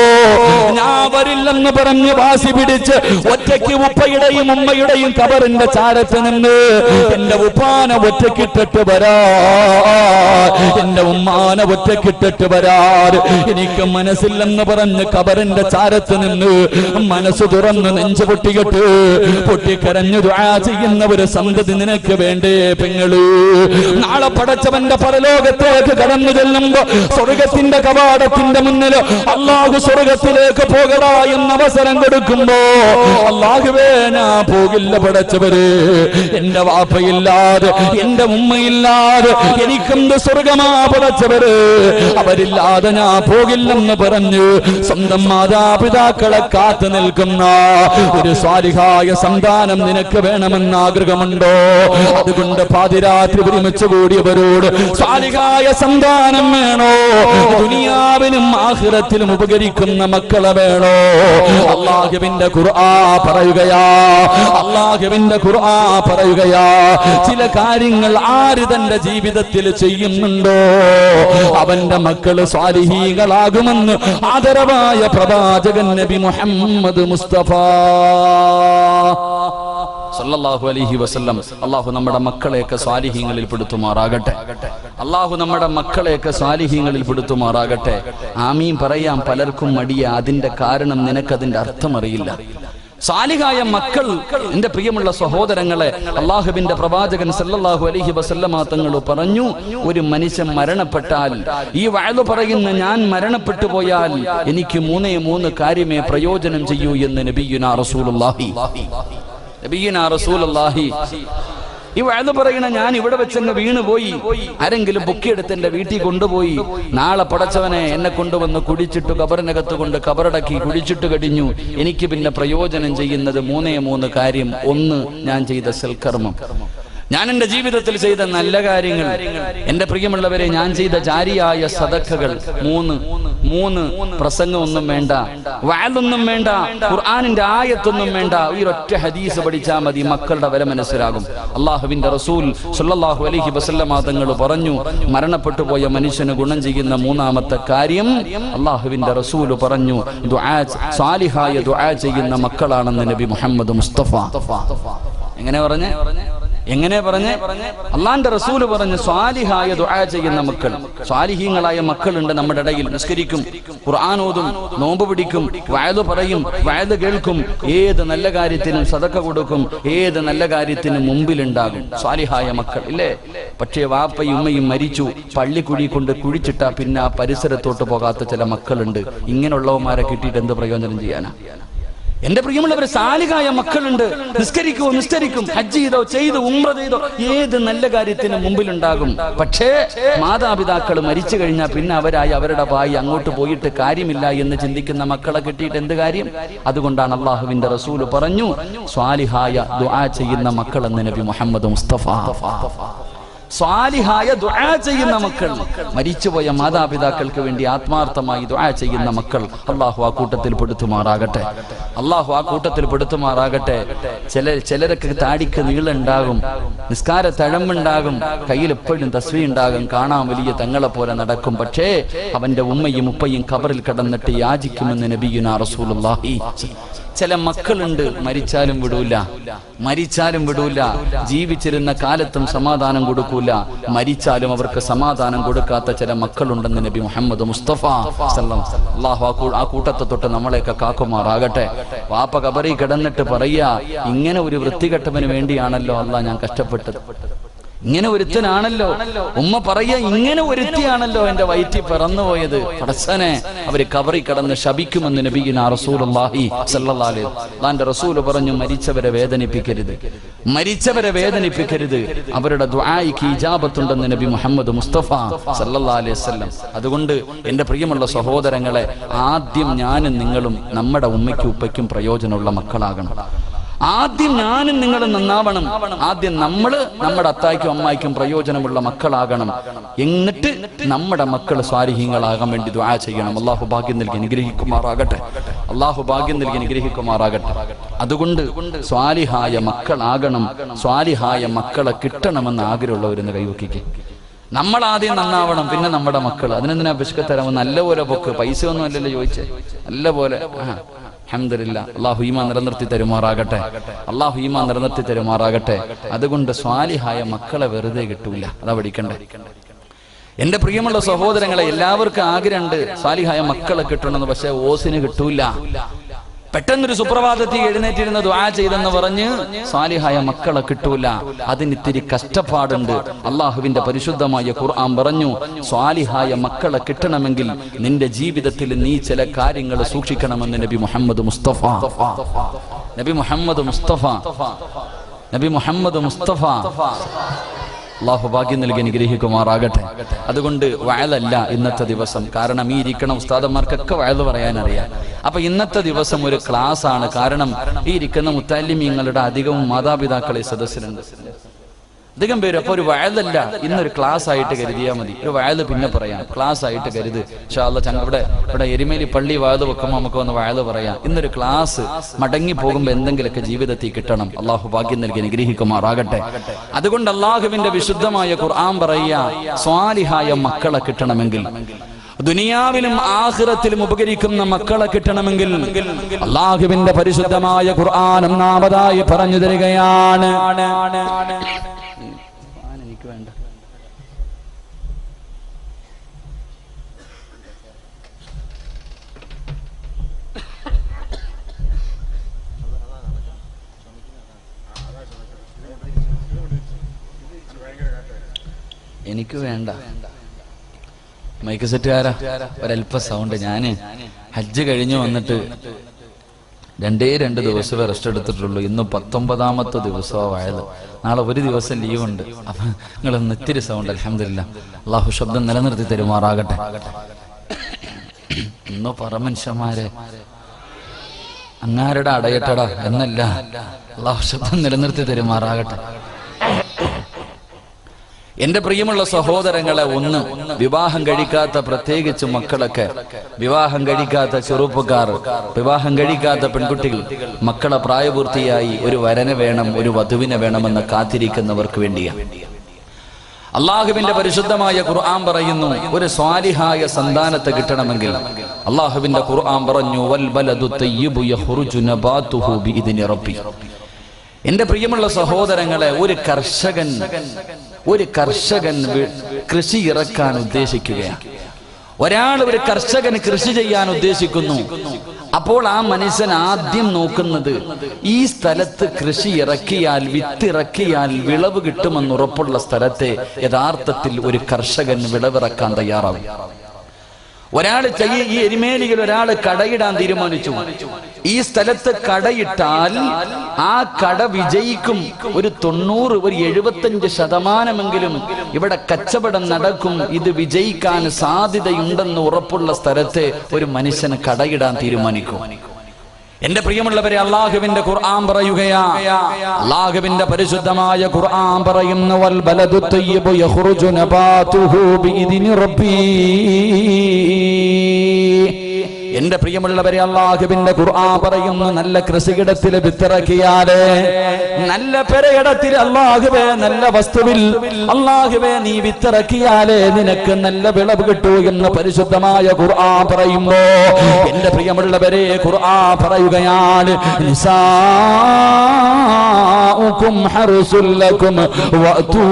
ഞാൻ വരില്ലെന്ന് പറഞ്ഞ് വാശി പിടിച്ച് ഒറ്റയ്ക്ക് ഉപ്പയുടെയും ഉമ്മയുടെയും കബറിന്റെ ചാരത്ത് നിന്ന് എന്റെ ഉപ്പാനെ ഒറ്റക്കിട്ടിട്ട് വരാ, എന്റെ ഉമ്മാനെ ഒറ്റക്കിട്ടിട്ട് വരാറ് എനിക്ക് മനസ്സില്ലെന്ന് പറഞ്ഞ് കബറിന്റെ ചാരത്ത് നിന്ന് മനസ്സ് തുറന്ന് നെഞ്ചു പൊട്ടികെട്ട് പൊട്ടിക്കരഞ്ഞു ദുആ ചെയ്യുന്ന ഒരു സന്തതി നിനക്ക് വേണ്ടേ പെങ്ങള്? നാളെ പടച്ചവന്റെ പരലോകത്തേക്ക് കടന്നു ചെല്ലുമ്പോ സ്വർഗത്തിന്റെ കവാടത്തിന്റെ മുന്നിൽ അല്ലാഹു സ്വർഗത്തിലേക്ക് പോകടാ എന്ന അവസരം കൊടുക്കുമ്പോ അല്ലാഹുവേ ഞാൻ പോകില്ല പടച്ചവര്, എന്റെ വാപ്പയില്ലാതെ എന്റെ ഉമ്മയില്ലാതെ എനിക്കെന്ത് സ്വർഗമാ പടച്ചവര്, അവരില്ലാതെ ഞാൻ പോകില്ലെന്ന് പറഞ്ഞു സ്വന്തം മാതാപിതാക്കളെ കാത്തു നിൽക്കുന്ന ഒരു സ്വാലിഹായ സന്താനം നിനക്ക് വേണമെന്ന് ആഗ്രഹമുണ്ടോ? അതുകൊണ്ട് പാതിരാത്രി ഒരുമിച്ച് കൂടിയവരോട് സ്വാലിഹായ സന്താനം വേണോ? ദുനിയാവിനും ആഖിറത്തിലും ഉപകരിക്കുന്ന മക്കളെ വേണോ? അല്ലാഹുവിന്റെ ഖുർആൻ പറയുകയാ, അല്ലാഹുവിന്റെ ഖുർആൻ പറയുകയാ, ചില കാര്യങ്ങൾ ആര് തന്റെ ജീവിതത്തിൽ ചെയ്യുന്നുണ്ടോ അവന്റെ മക്കള് സ്വാലിഹീകളാകുമെന്ന് ആദരവായ പ്രവാചകൻ നബി മുഹമ്മദ് മുസ്തഫ സല്ലല്ലാഹു അലൈഹി വസല്ലം. അല്ലാഹു നമ്മുടെ മക്കളെയൊക്കെ സ്വാലിഹീങ്ങളിൽ പെടുത്തുമാറാകട്ടെ. അല്ലാഹു നമ്മുടെ മക്കളെയൊക്കെ സ്വാലിഹീങ്ങളിൽ പെടുത്തുമാറാകട്ടെ. ആമീൻ പറയാൻ പലർക്കും മടിയ, അതിന്റെ കാരണം നിനക്കതിന്റെ അർത്ഥം അറിയില്ല. സാലിഹായ മക്കൾ, എന്റെ പ്രിയമുള്ള സഹോദരങ്ങളെ, അല്ലാഹുവിന്റെ പ്രവാചകൻ സല്ലല്ലാഹു അലൈഹി വസല്ലമ തങ്ങൾ പറഞ്ഞു, ഒരു മനുഷ്യൻ മരണപ്പെട്ടാൽ, ഈ വഅദ് പറയുന്ന ഞാൻ മരണപ്പെട്ടു പോയാൽ എനിക്ക് 3 കാര്യമേ പ്രയോജനം ചെയ്യൂ എന്ന് നബിയുനാ റസൂലുള്ളാഹി ഈ വഅദ് പറയണ ഞാൻ ഇവിടെ വെച്ചങ്ങ് വീണുപോയി, ആരെങ്കിലും പൊക്കിയെടുത്ത് എന്റെ വീട്ടിൽ കൊണ്ടുപോയി, നാളെ പടച്ചവനെ എന്നെ കൊണ്ടുവന്ന് കുടിച്ചിട്ട് കബറിനകത്ത് കൊണ്ട് കബറടക്കി കുടിച്ചിട്ട് കഴിഞ്ഞു, എനിക്ക് പിന്നെ പ്രയോജനം ചെയ്യുന്നത് 3 കാര്യം. 1, ഞാൻ ചെയ്ത സൽക്കർമ്മം. ഞാൻ എൻ്റെ ജീവിതത്തിൽ ചെയ്ത നല്ല കാര്യങ്ങൾ, എൻ്റെ പ്രിയമുള്ളവരെ, ഞാൻ ചെയ്ത ജാരിയായ സദഖകൾ, മൂന്ന് പ്രസംഗമൊന്നും വേണ്ട, വഅദൊന്നും വേണ്ട, ഖുർആനിന്റെ ആയത്തൊന്നും വേണ്ട, ഈ ഒറ്റ ഹദീസ് പഠിച്ചാൽ മതി, മക്കളുടെ വില മനസ്സിലാകും. അല്ലാഹുവിന്റെ റസൂൽ സ്വല്ലല്ലാഹു അലൈഹി വസല്ലം തങ്ങൾ പറഞ്ഞു, മരണപ്പെട്ടു പോയ മനുഷ്യന് ഗുണം ചെയ്യുന്ന മൂന്നാമത്തെ കാര്യം, അല്ലാഹുവിന്റെ റസൂൽ പറഞ്ഞു, ദുആ, സാലിഹായ ദുആ ചെയ്യുന്ന മക്കളാണെന്ന് നബി മുഹമ്മദ് മുസ്തഫ. എങ്ങനെ പറഞ്ഞേ? അള്ളാന്റെ റസൂല് പറഞ്ഞു, സ്വാലിഹായ ദുആ ചെയ്യുന്ന മക്കൾ. സ്വാലിഹീങ്ങളായ മക്കളുണ്ട് നമ്മുടെ ഇടയിൽ. നിസ്കരിക്കും, ഖുർആൻ ഓതും, നോമ്പ് പിടിക്കും, വഅദ് പറയും, വഅദ് കേൾക്കും, ഏത് നല്ല കാര്യത്തിനും സദഖ കൊടുക്കും, ഏത് നല്ല കാര്യത്തിനും മുമ്പിലുണ്ടാകും. സ്വാലിഹായ മക്കൾ ഇല്ലേ? പക്ഷേ വാപ്പയും ഉമ്മയും മരിച്ചു, പള്ളിക്കുഴി കൊണ്ട് കുഴിച്ചിട്ടാ പിന്നെ ആ പരിസരത്തോട്ട് പോകാത്ത ചില മക്കളുണ്ട്. ഇങ്ങനെയുള്ളവന്മാരെ കിട്ടിയിട്ട് എന്ത് പ്രയോജനം ചെയ്യാനാ? എന്റെ പ്രിയമുള്ളവരെ, സാലിഹായ മക്കളുണ്ട്. നിസ്കരിക്കും, ഹജ്ജ് ചെയ്തോ, ഉംറ ചെയ്തോ, ഏത് നല്ല കാര്യത്തിന് മുമ്പിലുണ്ടാകും. പക്ഷേ മാതാപിതാക്കൾ മരിച്ചു കഴിഞ്ഞാൽ പിന്നെ അവരുടെ ഭായി അങ്ങോട്ട് പോയിട്ട് കാര്യമില്ല എന്ന് ചിന്തിക്കുന്ന മക്കളെ കിട്ടിയിട്ട് എന്ത് കാര്യം? അതുകൊണ്ടാണ് അള്ളാഹുവിന്റെ റസൂല് പറഞ്ഞു, സ്വാലിഹായ ദുആ ചെയ്യുന്ന മക്കളെന്ന് നബി മുഹമ്മദ് മുസ്തഫ. സ്വാലിഹായ ദുആ ചെയ്യുന്ന മക്കൾ, മരിച്ചുപോയ മാതാപിതാക്കൾക്ക് വേണ്ടി ആത്മാർത്ഥമായി ദുആ ചെയ്യുന്ന മക്കൾ, അള്ളാഹു ആ കൂട്ടത്തിൽ പെടുത്തുമാറാകട്ടെ. ചിലരൊക്കെ താടിക്ക് നീളുണ്ടാകും, നിസ്കാര തഴമ്പുണ്ടാകും, കയ്യിൽ എപ്പോഴും തസ്ബീഹ് ഉണ്ടാകും, കാണാൻ വലിയ തങ്ങളെ പോലെ നടക്കും. പക്ഷേ അവന്റെ ഉമ്മയും ഉപ്പയും ഖബറിൽ കിടന്നിട്ട് യാചിക്കുമെന്ന് നബിയുനാ റസൂലുള്ളാഹി. ചില മക്കളുണ്ട്, മരിച്ചാലും വിടൂല, ജീവിച്ചിരുന്ന കാലത്തും സമാധാനം കൊടുക്കൂല, മരിച്ചാലും അവർക്ക് സമാധാനം കൊടുക്കാത്ത ചില മക്കളുണ്ടെന്ന് നബി മുഹമ്മദ് മുസ്തഫ സല്ലല്ലാഹു. അല്ലാഹു ആ കൂട്ടത്തെ തൊട്ട് നമ്മളെയൊക്കെ കാക്കുമാറാകട്ടെ. വാപ്പ ഖബറിൽ കിടന്നിട്ട് പറയാ, ഇങ്ങനെ ഒരു വൃത്തികെട്ടവന് വേണ്ടിയാണല്ലോ അല്ലാഹ് ഞാൻ കഷ്ടപ്പെട്ടത്, ഇങ്ങനെ ഒരുത്തനാണല്ലോ. ഉമ്മ പറയാ, ഇങ്ങനെ ഒരുത്തിയാണല്ലോ എന്റെ വയറ്റിൽ പിറന്നുപോയത്. പടച്ചനെ, അവര് ഖബറിൽ കിടന്ന് ശപിക്കുമെന്ന് നബിയുനാ റസൂലുള്ളാഹി സ്വല്ലല്ലാഹു അലൈഹി വസല്ലം. റസൂല് പറഞ്ഞു, മരിച്ചവരെ വേദനിപ്പിക്കരുത്, അവരുടെ ദുആയിക്ക് ഇജാബത്തുണ്ടെന്ന് നബി മുഹമ്മദ് മുസ്തഫ സ്വല്ലല്ലാഹു അലൈഹി വസല്ലം. അതുകൊണ്ട് എന്റെ പ്രിയമുള്ള സഹോദരങ്ങളെ, ആദ്യം ഞാനും നിങ്ങളും നമ്മുടെ ഉമ്മയ്ക്കും ഉപ്പയ്ക്കും പ്രയോജനമുള്ള മക്കളാകണം. ആദ്യം ഞാനും നിങ്ങളും നന്നാവണം. ആദ്യം നമ്മുടെ അത്തായ്ക്കും അമ്മായിക്കും പ്രയോജനമുള്ള മക്കളാകണം. എന്നിട്ട് നമ്മുടെ മക്കൾ സ്വാലിഹീങ്ങളാകാൻ വേണ്ടി ദുആ ചെയ്യണം. അല്ലാഹു ഭാഗ്യം നൽകി അനുഗ്രഹിക്കുമാറാകട്ടെ. അതുകൊണ്ട് സ്വാലിഹായ മക്കളാകണം. സ്വാലിഹായ മക്കളെ കിട്ടണമെന്ന് ആഗ്രഹമുള്ളവരെന്ന് കൈവക്കിക്ക്. നമ്മൾ ആദ്യം നന്നാവണം, പിന്നെ നമ്മുടെ മക്കൾ. അതിനെന്തിനാ പിശുക്കത്തരവ്? നല്ലപോലെ പൊക്ക്, പൈസ ഒന്നും അല്ലല്ലോ ചോദിച്ചേ, നല്ലപോലെ. അൽഹംദുലില്ലാ, അല്ലാഹു ഈമാൻ നിലനിർത്തി തരുമാറാകട്ടെ. അതുകൊണ്ട് സ്വാലിഹായ മക്കളെ വെറുതെ കിട്ടൂല, അതാ പഠിക്കണ്ടേ. എന്റെ പ്രിയമുള്ള സഹോദരങ്ങളെ, എല്ലാവർക്കും ആഗ്രഹമുണ്ട് സ്വാലിഹായ മക്കളെ കിട്ടണമെന്ന്. പക്ഷെ ഓസിന് കിട്ടൂല. പെട്ടെന്നൊരു സുപ്രഭാതത്തിൽ എഴുന്നേറ്റിരുന്ന ദുആ ചെയ്തെന്ന് പറഞ്ഞ് സ്വാലിഹായ മക്കളെ കിട്ടൂല. അതിനിത്തിരി കഷ്ടപ്പാടുണ്ട്. അള്ളാഹുവിന്റെ പരിശുദ്ധമായ ഖുർആൻ പറഞ്ഞു, സ്വാലിഹായ മക്കളെ കിട്ടണമെങ്കിൽ നിന്റെ ജീവിതത്തിൽ നീ ചില കാര്യങ്ങൾ സൂക്ഷിക്കണമെന്ന് നബി മുഹമ്മദ് മുസ്തഫ. അല്ലാഹു ഭാഗ്യം നൽകി അനുഗ്രഹിക്കുമാറാകട്ടെ. അതുകൊണ്ട് വഅദല്ല ഇന്നത്തെ ദിവസം. കാരണം ഈ ഇരിക്കണ ഉസ്താദന്മാർക്കൊക്കെ വഅദ് പറയാനറിയാം. അപ്പൊ ഇന്നത്തെ ദിവസം ഒരു ക്ലാസ് ആണ്. കാരണം ഈ ഇരിക്കുന്ന മുത്തല്ലിമീങ്ങളുടെ അധികവും മാതാപിതാക്കളെ സദസ്സിലുണ്ട്, അധികം പേര്. അപ്പൊ ഒരു വഅദല്ല, ഇന്നൊരു ക്ലാസ് ആയിട്ട് കരുതിയാൽ മതി. ഒരു വഅദ് പിന്നെ പറയാം, ക്ലാസ് ആയിട്ട് കരുത്. ഇൻഷാ അല്ലാഹ് ഇവിടെ എരുമേലി പള്ളി വഅദ് വെക്കുമ്പോൾ നമുക്ക് ഒന്ന് വഅദ് പറയാം. ഇന്നൊരു ക്ലാസ് മടങ്ങി പോകുമ്പോൾ എന്തെങ്കിലുമൊക്കെ ജീവിതത്തിൽ കിട്ടണം. അല്ലാഹു ഭാഗ്യം നൽകി അനുഗ്രഹിക്കുമാറാകട്ടെ. അതുകൊണ്ട് അല്ലാഹുവിന്റെ വിശുദ്ധമായ ഖുർആൻ പറയാ, സ്വാലിഹായ മക്കളെ കിട്ടണമെങ്കിൽ, ദുനിയാവിലും ആഖിറത്തിലും ഉപകരിക്കുന്ന മക്കളെ കിട്ടണമെങ്കിൽ അല്ലാഹുവിന്റെ പരിശുദ്ധമായ ഖുർആൻ ഒന്നാമതായി പറഞ്ഞു തരികയാണ്. എനിക്ക് വേണ്ട, എനിക്ക് വേണ്ട. മൈക്ക് സെറ്റുകാരാ, ഒരല്പ സൗണ്ട്. ഞാന് ഹജ്ജ് കഴിഞ്ഞു വന്നിട്ട് 2 ദിവസമേ റെസ്റ്റ് എടുത്തിട്ടുള്ളൂ. ഇന്ന് 19ാമത്തെ ദിവസമായത്. നാളെ ഒരു ദിവസം ലീവുണ്ട്. അപ്പൊ നിങ്ങൾ ഇത്തിരി സൗണ്ട്. അൽഹംദുലില്ലാ, അല്ലാഹു ശബ്ദം നിലനിർത്തി തരുമാറാകട്ടെ. ഇന്ന് പറ മനുഷ്യന്മാരെ, അങ്ങാരുടെ അടയട്ടടാ എന്നല്ല, അല്ലാഹു ശബ്ദം നിലനിർത്തി തരുമാറാകട്ടെ. എന്റെ പ്രിയമുള്ള സഹോദരങ്ങളെ, ഒന്ന് വിവാഹം കഴിക്കാത്ത പ്രത്യേകിച്ച് മക്കളൊക്കെ, വിവാഹം കഴിക്കാത്ത ചെറുപ്പക്കാർ, വിവാഹം കഴിക്കാത്ത പെൺകുട്ടികൾ, മക്കളെ പ്രായപൂർത്തിയായി ഒരു വരനെ വേണം, ഒരു വധുവിനെ വേണമെന്ന് കാത്തിരിക്കുന്നവർക്ക് വേണ്ടിയാണ്. അള്ളാഹുവിന്റെ പരിശുദ്ധമായ ഖുർആൻ പറയുന്നു, ഒരു സ്വാലിഹായ സന്താനത്തെ കിട്ടണമെങ്കിൽ അള്ളാഹുവിന്റെ ഖുർആൻ പറഞ്ഞു, വൽ ബലദു തയ്യിബു യഖ്റുജു നബാതുഹു ബിഇദ്നി റബ്ബി. എന്റെ പ്രിയമുള്ള സഹോദരങ്ങളെ, ഒരു കർഷകൻ കൃഷി ഇറക്കാൻ ഉദ്ദേശിക്കുകയാണ്. ഒരു കർഷകൻ കൃഷി ചെയ്യാൻ ഉദ്ദേശിക്കുന്നു. അപ്പോൾ ആ മനുഷ്യൻ ആദ്യം നോക്കുന്നത്, ഈ സ്ഥലത്ത് കൃഷി ഇറക്കിയാൽ, വിത്തിറക്കിയാൽ വിളവ് കിട്ടുമെന്ന് ഉറപ്പുള്ള സ്ഥലത്തെ യഥാർത്ഥത്തിൽ ഒരു കർഷകൻ വിളവിറക്കാൻ തയ്യാറാവും. ഈ എരുമേലിയിൽ ഒരാൾ കടയിടാൻ തീരുമാനിച്ചു. ഈ സ്ഥലത്ത് കടയിട്ടാൽ ആ കട വിജയിക്കും. ഒരു 90, ഒരു 75% ഇവിടെ കച്ചവടം നടക്കും. ഇത് വിജയിക്കാൻ സാധ്യതയുണ്ടെന്ന് ഉറപ്പുള്ള സ്ഥലത്തെ ഒരു മനുഷ്യന് കടയിടാൻ തീരുമാനിക്കും. എന്റെ പ്രിയമുള്ളവരെ, അള്ളാഹുവിന്റെ ഖുർആൻ പറയുകയാ, അള്ളാഹുവിന്റെ പരിശുദ്ധമായ ഖുർആൻ പറയുന്നു, വൽ ബലദു തയ്യിബു യഖ്റുജു നബാതുഹു ബിഇദ്നി റബ്ബി. എന്റെ പ്രിയമുള്ളവരെ, അള്ളാഹുവിന്റെ ഖുർആൻ പറയുന്നു, നല്ല കൃഷിയിടത്തിൽ വിത്തിറക്കിയാല്, നല്ല പെരയിടത്തിൽ അള്ളാഹുവേ, നല്ല വസ്തുവിൽ അള്ളാഹുവേ നീ വിത്തിറക്കിയാലേ നിനക്ക് നല്ല വിളവ് കിട്ടൂ എന്ന് പരിശുദ്ധമായ ഖുർആൻ പറയുമ്പോ, എന്റെ പ്രിയമുള്ളവരെ, ഖുർആൻ പറയുകയാണ്, നിസാഉകും ഹർസുൽ ലക്കും വഅതൂ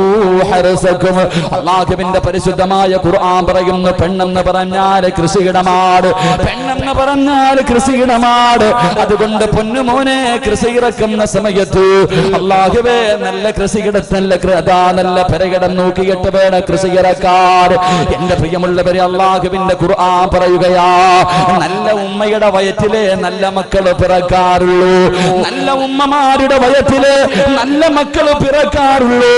ഹർസകും. അള്ളാഹുവിന്റെ പരിശുദ്ധമായ ഖുർആൻ പറയുന്നു, പെണ്ണെന്ന് പറഞ്ഞാൽ കൃഷിയിടമാണ്, പെണ്ണെന്ന് പറഞ്ഞാൽ കൃഷിയിടമാണ്. അതുകൊണ്ട് പൊന്നുമോനെ, കൃഷി ഇറക്കുന്ന സമയത്ത് അള്ളാഹുവേ നല്ല കൃഷിയിടത്തല്ല, നല്ല പെരകിടം നോക്കിയിട്ട് വേണം കൃഷി ഇറക്കാൻ. എന്റെ പ്രിയമുള്ളവരെ, അള്ളാഹുവിന്റെ ഖുർആൻ പറയുകയാ, നല്ല ഉമ്മയുടെ വയറ്റിലെ നല്ല മക്കള് പിറക്കാറുള്ളൂ, നല്ല ഉമ്മമാരുടെ വയറ്റില് നല്ല മക്കള് പിറക്കാറുള്ളൂ.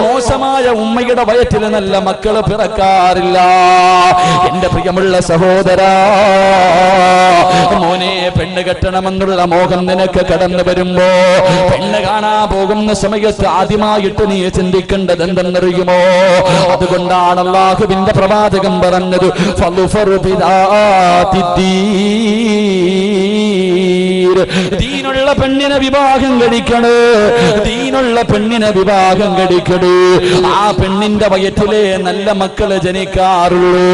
മോശമായ ഉമ്മയുടെ വയറ്റില് നല്ല മക്കള് പിറക്കാറില്ല. എന്റെ പ്രിയമുള്ള സഹോദരാ, മോനെ, പെണ്ണ് കെട്ടണമെന്നുള്ള മോഹം നിനക്ക് കടന്നു വരുമ്പോ, പെണ്ണ് കാണാൻ പോകുന്ന സമയത്ത് ആദ്യമായിട്ട് നീ ചിന്തിക്കേണ്ടത് എന്തെന്നറിയുമോ? അതുകൊണ്ടാണ് അല്ലാഹുവിന്റെ പ്രവാചകൻ പറഞ്ഞത്, ദീനുള്ള പെണ്ണിനെ വിവാഹം കഴിക്കണേ, ദീനുള്ള പെണ്ണിനെ വിവാഹം കഴിക്കണേ. ആ പെണ്ണിന്റെ വയറ്റിലെ നല്ല മക്കള് ജനിക്കാറുള്ളൂ.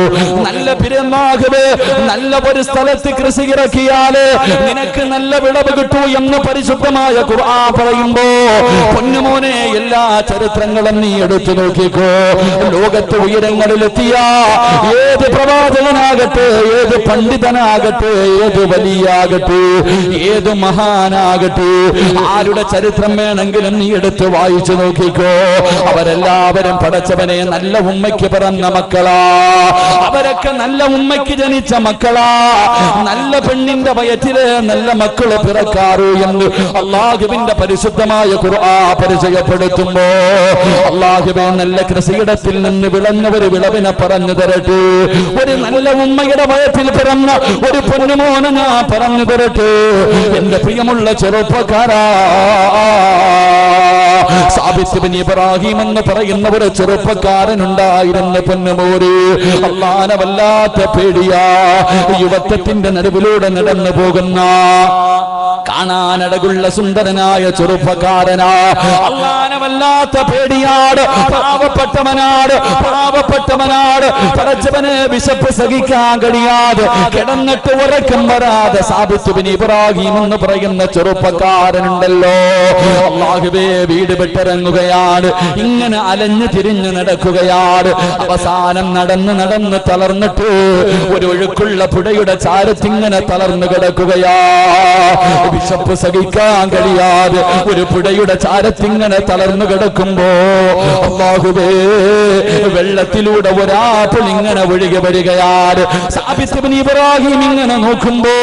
നല്ല പിറന്നാകവേ, നല്ല ഒരു സ്ഥലത്ത് കൃഷി ഇറക്കിയാല് നിനക്ക് നല്ല വിളവ് കിട്ടൂ എന്ന് പരിശുദ്ധമായ ഖുർആൻ പറയുമ്പോ, പൊന്നുമോനെ, എല്ലാ ചരിത്രങ്ങളും നീ എടുത്തു നോക്കിക്കോ. ലോകത്ത് ഉയരങ്ങളിലെത്തിയ ഏത് പ്രവാചകനാകട്ടെ, ഏത് പണ്ഡിതനാകട്ടെ, ഏത് വലിയാകട്ടെ, ഏത് മഹാനാകട്ടെ, ആരുടെ ചരിത്രം വേണമെങ്കിലും നീ എടുത്ത് വായിച്ചു നോക്കിക്കോ. അവരെല്ലാവരും പടച്ചവനെ നല്ല ഉമ്മയ്ക്ക് പിറന്ന മക്കളാ, അവരൊക്കെ നല്ല ഉമ്മയ്ക്ക് ജനിച്ച മക്കളാ. നല്ല പെണ്ണിന്റെ വയറ്റില് നല്ല മക്കള് പിറക്കാറൂ എന്ന് അള്ളാഹുവിന്റെ പരിശുദ്ധമായ ഖുർആൻ പരിചയപ്പെടുത്തുമ്പോ, അള്ളാഹുവേ, നല്ല കൃഷിയിടത്തിൽ നിന്ന് വിളഞ്ഞവര് വിളവിനെ പറഞ്ഞു തരട്ടെ. ഒരു നല്ല ഉമ്മയുടെ വയറ്റിൽ പിറന്ന ഒരു പൊന്നുമോനെ ഞാൻ പറഞ്ഞു തരട്ടെ. എന്റെ പ്രിയമുള്ള ചെറുപ്പക്കാരാ, സാബിത്ത് ഇബ്നു ഇബ്രാഹിം എന്ന് പറയുന്ന ഒരു ചെറുപ്പക്കാരനുണ്ടായിരുന്നു. പൊന്നുമോര്, അള്ളാനെ വല്ലാത്ത പേടിയാ. യുവത്വത്തിന്റെ നടുവിലൂടെ നടന്നു പോകുന്ന കാണാനടകുള്ള സുന്ദരനായ ചെറുപ്പക്കാരനാ. അള്ളാനെ വല്ലാത്ത പേടിയാണ്. പാവപ്പെട്ടവനാട് പടച്ചവനെ വിശപ്പ് സഹിക്കാൻ കഴിയാതെ കിടന്നിട്ട് ഉറക്കം വരാതെ സാബിത്ത് ഇബ്നു ഇബ്രാഹിം എന്ന് പറയുന്ന ചെറുപ്പക്കാരനുണ്ടല്ലോ. അല്ലാഹുവേ, വീട് വിട്ടിറങ്ങുകയാണ്, ഇങ്ങനെ അലഞ്ഞു തിരിഞ്ഞു നടക്കുകയാണ്. അവസാനം നടന്ന് തളർന്നിട്ട് ഒരു ഒഴുക്കുള്ള പുഴയുടെ ചാരത്തിങ്ങനെ തളർന്നു കിടക്കുകയാ. വിശപ്പ് സഹിക്കാൻ കഴിയാതെ ഒരു പുഴയുടെ ചാരത്തിങ്ങനെ തളർന്നു കിടക്കുമ്പോ, അല്ലാഹുവേ, വെള്ളത്തിലൂടെ ഒരാപ്പിൾ ഇങ്ങനെ ഒഴുകി വരികയാണ്. സാബിത്ത് ഇബ്നു ഇബ്രാഹിം ഇങ്ങനെ നോക്കുമ്പോ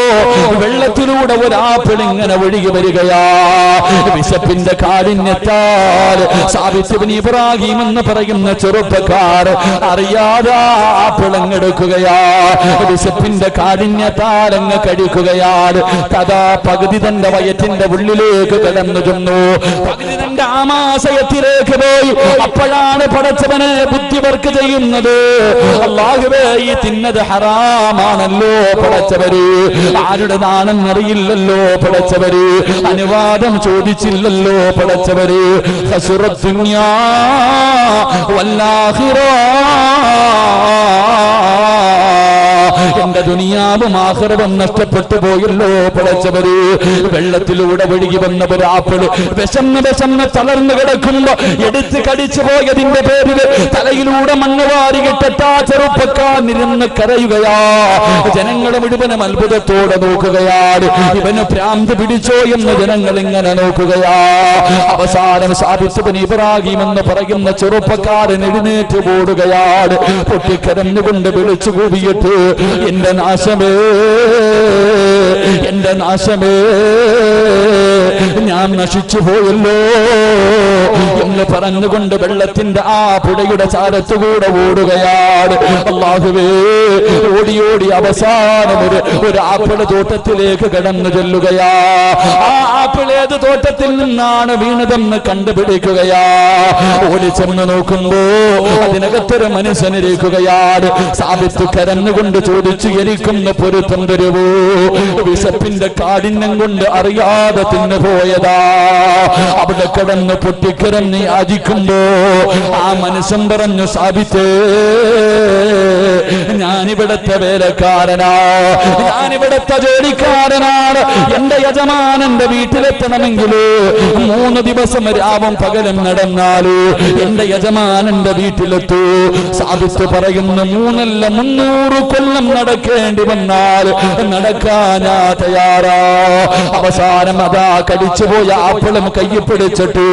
വെള്ളത്തിലൂടെ ഒരാപ്പിൾ ഇങ്ങനെ ഒഴുകി വരികയാ. വിശപ്പിന്റെ കാഠിന്യത്താ സാബിത്ത് ഇബ്നു ഇബ്രാഹിം എന്ന് പറയുന്ന ചെറുപ്പക്കാർ അറിയാതെ ആപ്പിളങ്ങെടുക്കുകയാ. വിശപ്പിന്റെ കാഠിന്യത്താൽ അങ്ങ് കഴിക്കുകയാണ്. കഥാ പകുതി തന്റെ വയറ്റിന്റെ ഉള്ളിലേക്ക് കടന്നു ചെന്നു, പകുതി തന്റെ ആമാശയത്തിലേക്ക് പോയി. അപ്പോഴാണ് പടച്ചവനെ ബുദ്ധി വർക്ക് ചെയ്യുന്നത്. അല്ലാഹുവേ, ഈ തിന്നത് ഹറാമാണല്ലോ പടച്ചവര്, ആരുടെ നാണെന്നറിയില്ലല്ലോ പടച്ചവര്, അനുവാദം ചോദിച്ചില്ലല്ലോ പടച്ചവര്. ഖസുറത്ത് ദുനിയാ വല്ലാഖിറ, എന്റെ ദുനിയാവും ആഖിറവും നഷ്ടപ്പെട്ടു പോയല്ലോ പടച്ചവര്. വെള്ളത്തിലൂടെ ഒഴുകി വന്ന ഒരു ആപ്പിള് വിശന്ന് തളർന്നു കിടക്കുമ്പോ എടുത്ത് കടിച്ചു പോയതിന്റെ പേരിൽ തലയിലൂടെ മണ്ണ് വാരികിട്ടാ ചെറുപ്പക്കാരിരുന്ന് കരയുകയാ. ജനങ്ങൾ മുഴുവനും അത്ഭുതത്തോടെ നോക്കുകയാണ്. ഇവന് ഭ്രാന്ത് പിടിച്ചോ എന്ന് ജനങ്ങൾ ഇങ്ങനെ നോക്കുകയാ. അവസാനം സാബിത്ത് ഇബ്നു ഇബ്രാഹിം എന്ന് പറയുന്ന ചെറുപ്പക്കാരൻ എഴുന്നേറ്റ് ഓടുകയാണ്. പൊട്ടിക്കരഞ്ഞുകൊണ്ട് വിളിച്ചു കൂവിയിട്ട്, എന്റെ നാശമേ, എന്റെ നാശമേ, ഞാൻ നശിച്ചു പോയല്ലോ എന്ന് പറഞ്ഞുകൊണ്ട് വെള്ളത്തിന്റെ ആ പുഴയുടെ ചാരത്തുകൂടെ ഓടുകയാണ്. അല്ലാഹുവേ, ഓടി ഓടി അവസാനം ഒരു ആപ്പിള് തോട്ടത്തിലേക്ക് കടന്നു ചെല്ലുകയാ. ആ ആപ്പിൾ ഏത് തോട്ടത്തിൽ നിന്നാണ് വീണതെന്ന് കണ്ടുപിടിക്കുകയാ. ഓടിച്ചെന്ന് നോക്കുമ്പോ അതിനകത്തൊരു മനുഷ്യനിരിക്കുകയാണ്. സാബിത്ത് കരഞ്ഞുകൊണ്ട് ചോദിച്ചു, എനിക്കൊന്ന് പൊരുത്തം തരുവോ? വിശപ്പിന്റെ കാഠിന്യം കൊണ്ട് അറിയാതെ തിന്നു പോയതാ. അവിടെ കിടന്ന് പൊട്ടിക്കിടന്ന് യാചിക്കുമ്പോ ആ മനുഷ്യൻ പറഞ്ഞു, സാബിത്തേ, ഞാനിവിടത്തെ വേലക്കാരനാ, ഞാനിവിടത്തെ ജോലിക്കാരനാണ്. എന്റെ യജമാനന്റെ വീട്ടിലെത്തണമെങ്കിൽ 3 ദിവസം രാവും പകലും നടന്നാലോ എന്റെ യജമാനന്റെ വീട്ടിലെത്തൂ. സാബിത്ത് പറയുന്നു, 3 അല്ല 300 കൊല്ലം നടക്കേണ്ടി വന്നാൽ നടക്കാനാ തയ്യാറാ. അവസാനം അതാ കടിച്ചുപോയ ആപ്പിളും കയ്യിൽ പിടിച്ചിട്ട്,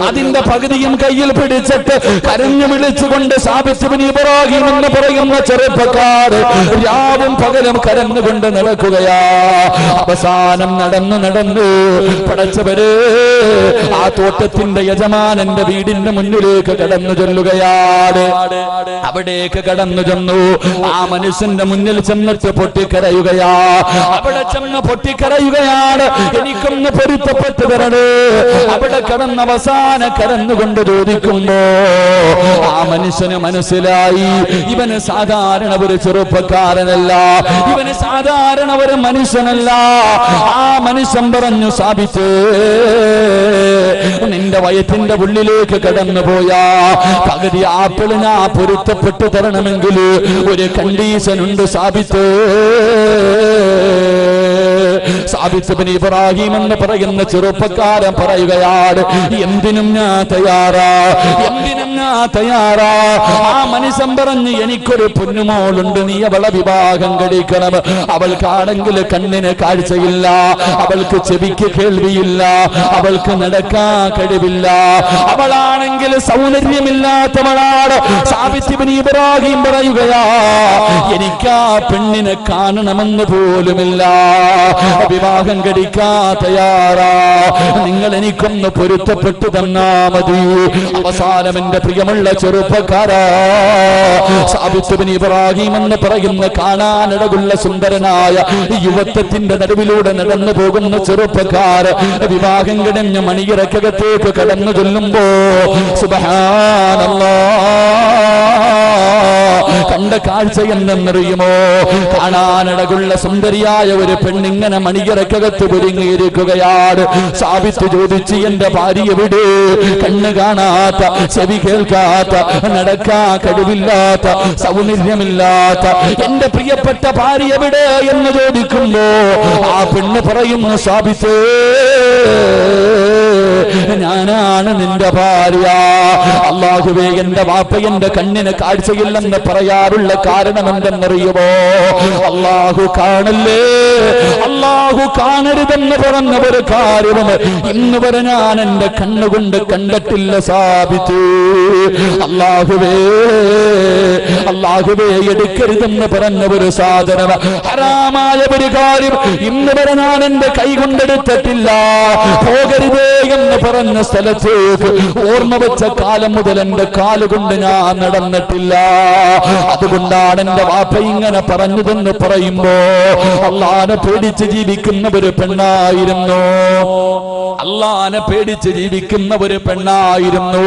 അതിന്റെ പകുതിയും കയ്യിൽ പിടിച്ചിട്ട് കരഞ്ഞു വിളിച്ചുകൊണ്ട് സാബിത്ത് ഇബ്നു ഇബ്രാഹിം എന്ന് പറയുന്ന ചെറുപ്പക്കാർ രാവും പകലും കരഞ്ഞുകൊണ്ട് നടക്കുകയാ. അവസാനം നടന്നു പടച്ചവര് ആ തോട്ടത്തിന്റെ യജമാനന്റെ വീടിന്റെ മുന്നിലേക്ക് കടന്നു ചെല്ലുകയാണ്. അവിടേക്ക് കടന്നു ചെന്നു. ആ മനുഷ്യന്റെ മുന്നിൽ ചെന്നിട്ട് പൊട്ടിക്കരയുകയാ. അവിടെ ചെന്ന് പൊട്ടിക്കരയുകയാണ്, എനിക്കൊന്ന് പൊരുത്തപ്പെട്ടു തരണേ. അവിടെ കടന്ന് അവസാന കരന്നുകൊണ്ട് ചോദിക്കുമ്പോ ആ മനുഷ്യന് മനസ്സിലായി, ഇവന് സാധാരണ ഒരു ചെറുപ്പക്കാരനല്ല, ഇവന് സാധാരണ ഒരു മനുഷ്യനല്ല. ആ മനുഷ്യൻ പറഞ്ഞു, സാബിത്ത്, നിന്റെ വയറ്റിന്റെ ഉള്ളിലേക്ക് കടന്നു പോയാ പകുതി ആപ്പിളിനാ പൊരുത്തപ്പെട്ടു തരണമെങ്കിൽ ഒരു കണ്ടീഷൻ ഉണ്ട് സാബിത്ത്. സാബിത്ത് ഇബ്നു ഇബ്രാഹിം എന്ന് പറയുന്ന ചെറുപ്പക്കാരൻ പറയുകയാണ്, എന്തിനും ഞാൻ തയ്യാറാ, എന്തിനും ഞാൻ തയ്യാറാ. ആ മനുഷ്യൻ പറഞ്ഞു, എനിക്കൊരു പൊന്നുമോളുണ്ട്, നീ അവളെ വിവാഹം കഴിക്കണം. അവൾക്കാണെങ്കിൽ കണ്ണിന് കാഴ്ചയില്ല, അവൾക്ക് ചെവിക്ക് കേൾവിയില്ല, അവൾക്ക് നടക്കാൻ കഴിവില്ല, അവളാണെങ്കിൽ സൗന്ദര്യമില്ലാത്തവളാണ്. സാബിത്ത് ഇബ്നു ഇബ്രാഹിം പറയുകയാ, എനിക്ക് ആ പെണ്ണിനെ കാണണമെന്ന് പോലുമില്ല, വിവാഹം കഴിക്കാ തയ്യാറാ, നിങ്ങൾ എനിക്കൊന്ന് പൊരുത്തപ്പെട്ടു തന്നാ മതി. അവസാനം എന്റെ പ്രിയമുള്ള ചെറുപ്പക്കാരാ, സാബിത്ത് ഇബ്നു ഇബ്രാഹിം എന്ന് പറയുന്ന കാണാനിടകുള്ള സുന്ദരനായ യുവത്വത്തിന്റെ നടുവിലൂടെ നടന്നു പോകുന്ന ചെറുപ്പക്കാർ വിവാഹം കഴിഞ്ഞ് മണിയറക്കകത്തേക്ക് കടന്നു ചെല്ലുമ്പോ സുബ്ഹാനല്ലാഹ്, കണ്ട കാഴ്ച എന്തെന്നറിയുമോ? കാണാനിടകുള്ള സുന്ദരിയായ ഒരു പെണ്ണിങ്ങനെ മണിയറക്കകത്ത് ഒരുങ്ങിയിരിക്കുകയാണ്. സാബിത്ത് ചോദിച്ചു, എന്റെ ഭാര്യ എവിടെ? കണ്ണ് കാണാത്ത, ചെവി കേൾക്കാത്ത, നടക്കാൻ കഴിവില്ലാത്ത, സൗന്ദര്യമില്ലാത്ത എന്റെ പ്രിയപ്പെട്ട ഭാര്യ എവിടെ എന്ന് ചോദിക്കുമ്പോ ആ പെണ്ണ് പറയുന്നു, സാബിത്ത്, ഞാനാണ് നിന്റെ ഭാര്യ. അല്ലാഹുവേ, എന്റെ വാപ്പ എന്റെ കണ്ണിന് കാഴ്ചയില്ലെന്ന് പറയാറുള്ള കാരണം എന്തെന്നറിയുമോ? അല്ലാഹു കാണല്ലേ, അല്ലാഹു കാണരുതെന്ന് പറഞ്ഞ ഒരു കാര്യവും ഇന്ന് വരെ ഞാൻ എന്റെ കണ്ണുകൊണ്ട് കണ്ടിട്ടില്ല സാബിത്ത്. അല്ലാഹുവേ, അല്ലാഹുവേ, എടുക്കരുതെന്ന് പറഞ്ഞ ഒരു സാധനം, ഹറാമായ ഒരു കാര്യം ഇന്ന് വരെ ഞാൻ എന്റെ കൈ കൊണ്ടെടുത്തിട്ടില്ല. പോകരുതേ എന്ന് പറഞ്ഞ സ്ഥലത്ത് ഷേഖ് ഓർമ്മ വെച്ച കാലം മുതൽ എന്റെ കാലുകൊണ്ട് ഞാൻ നടന്നിട്ടില്ല. അതുകൊണ്ടാണ് എന്റെ വാപ്പ ഇങ്ങനെ പറഞ്ഞതെന്ന് പറയുമ്പോ അള്ളാനെ പേടിച്ച് ജീവിക്കുന്ന ഒരു പെണ്ണായിരുന്നു. അള്ളാനെ പേടിച്ച് ജീവിക്കുന്ന ഒരു പെണ്ണായിരുന്നു.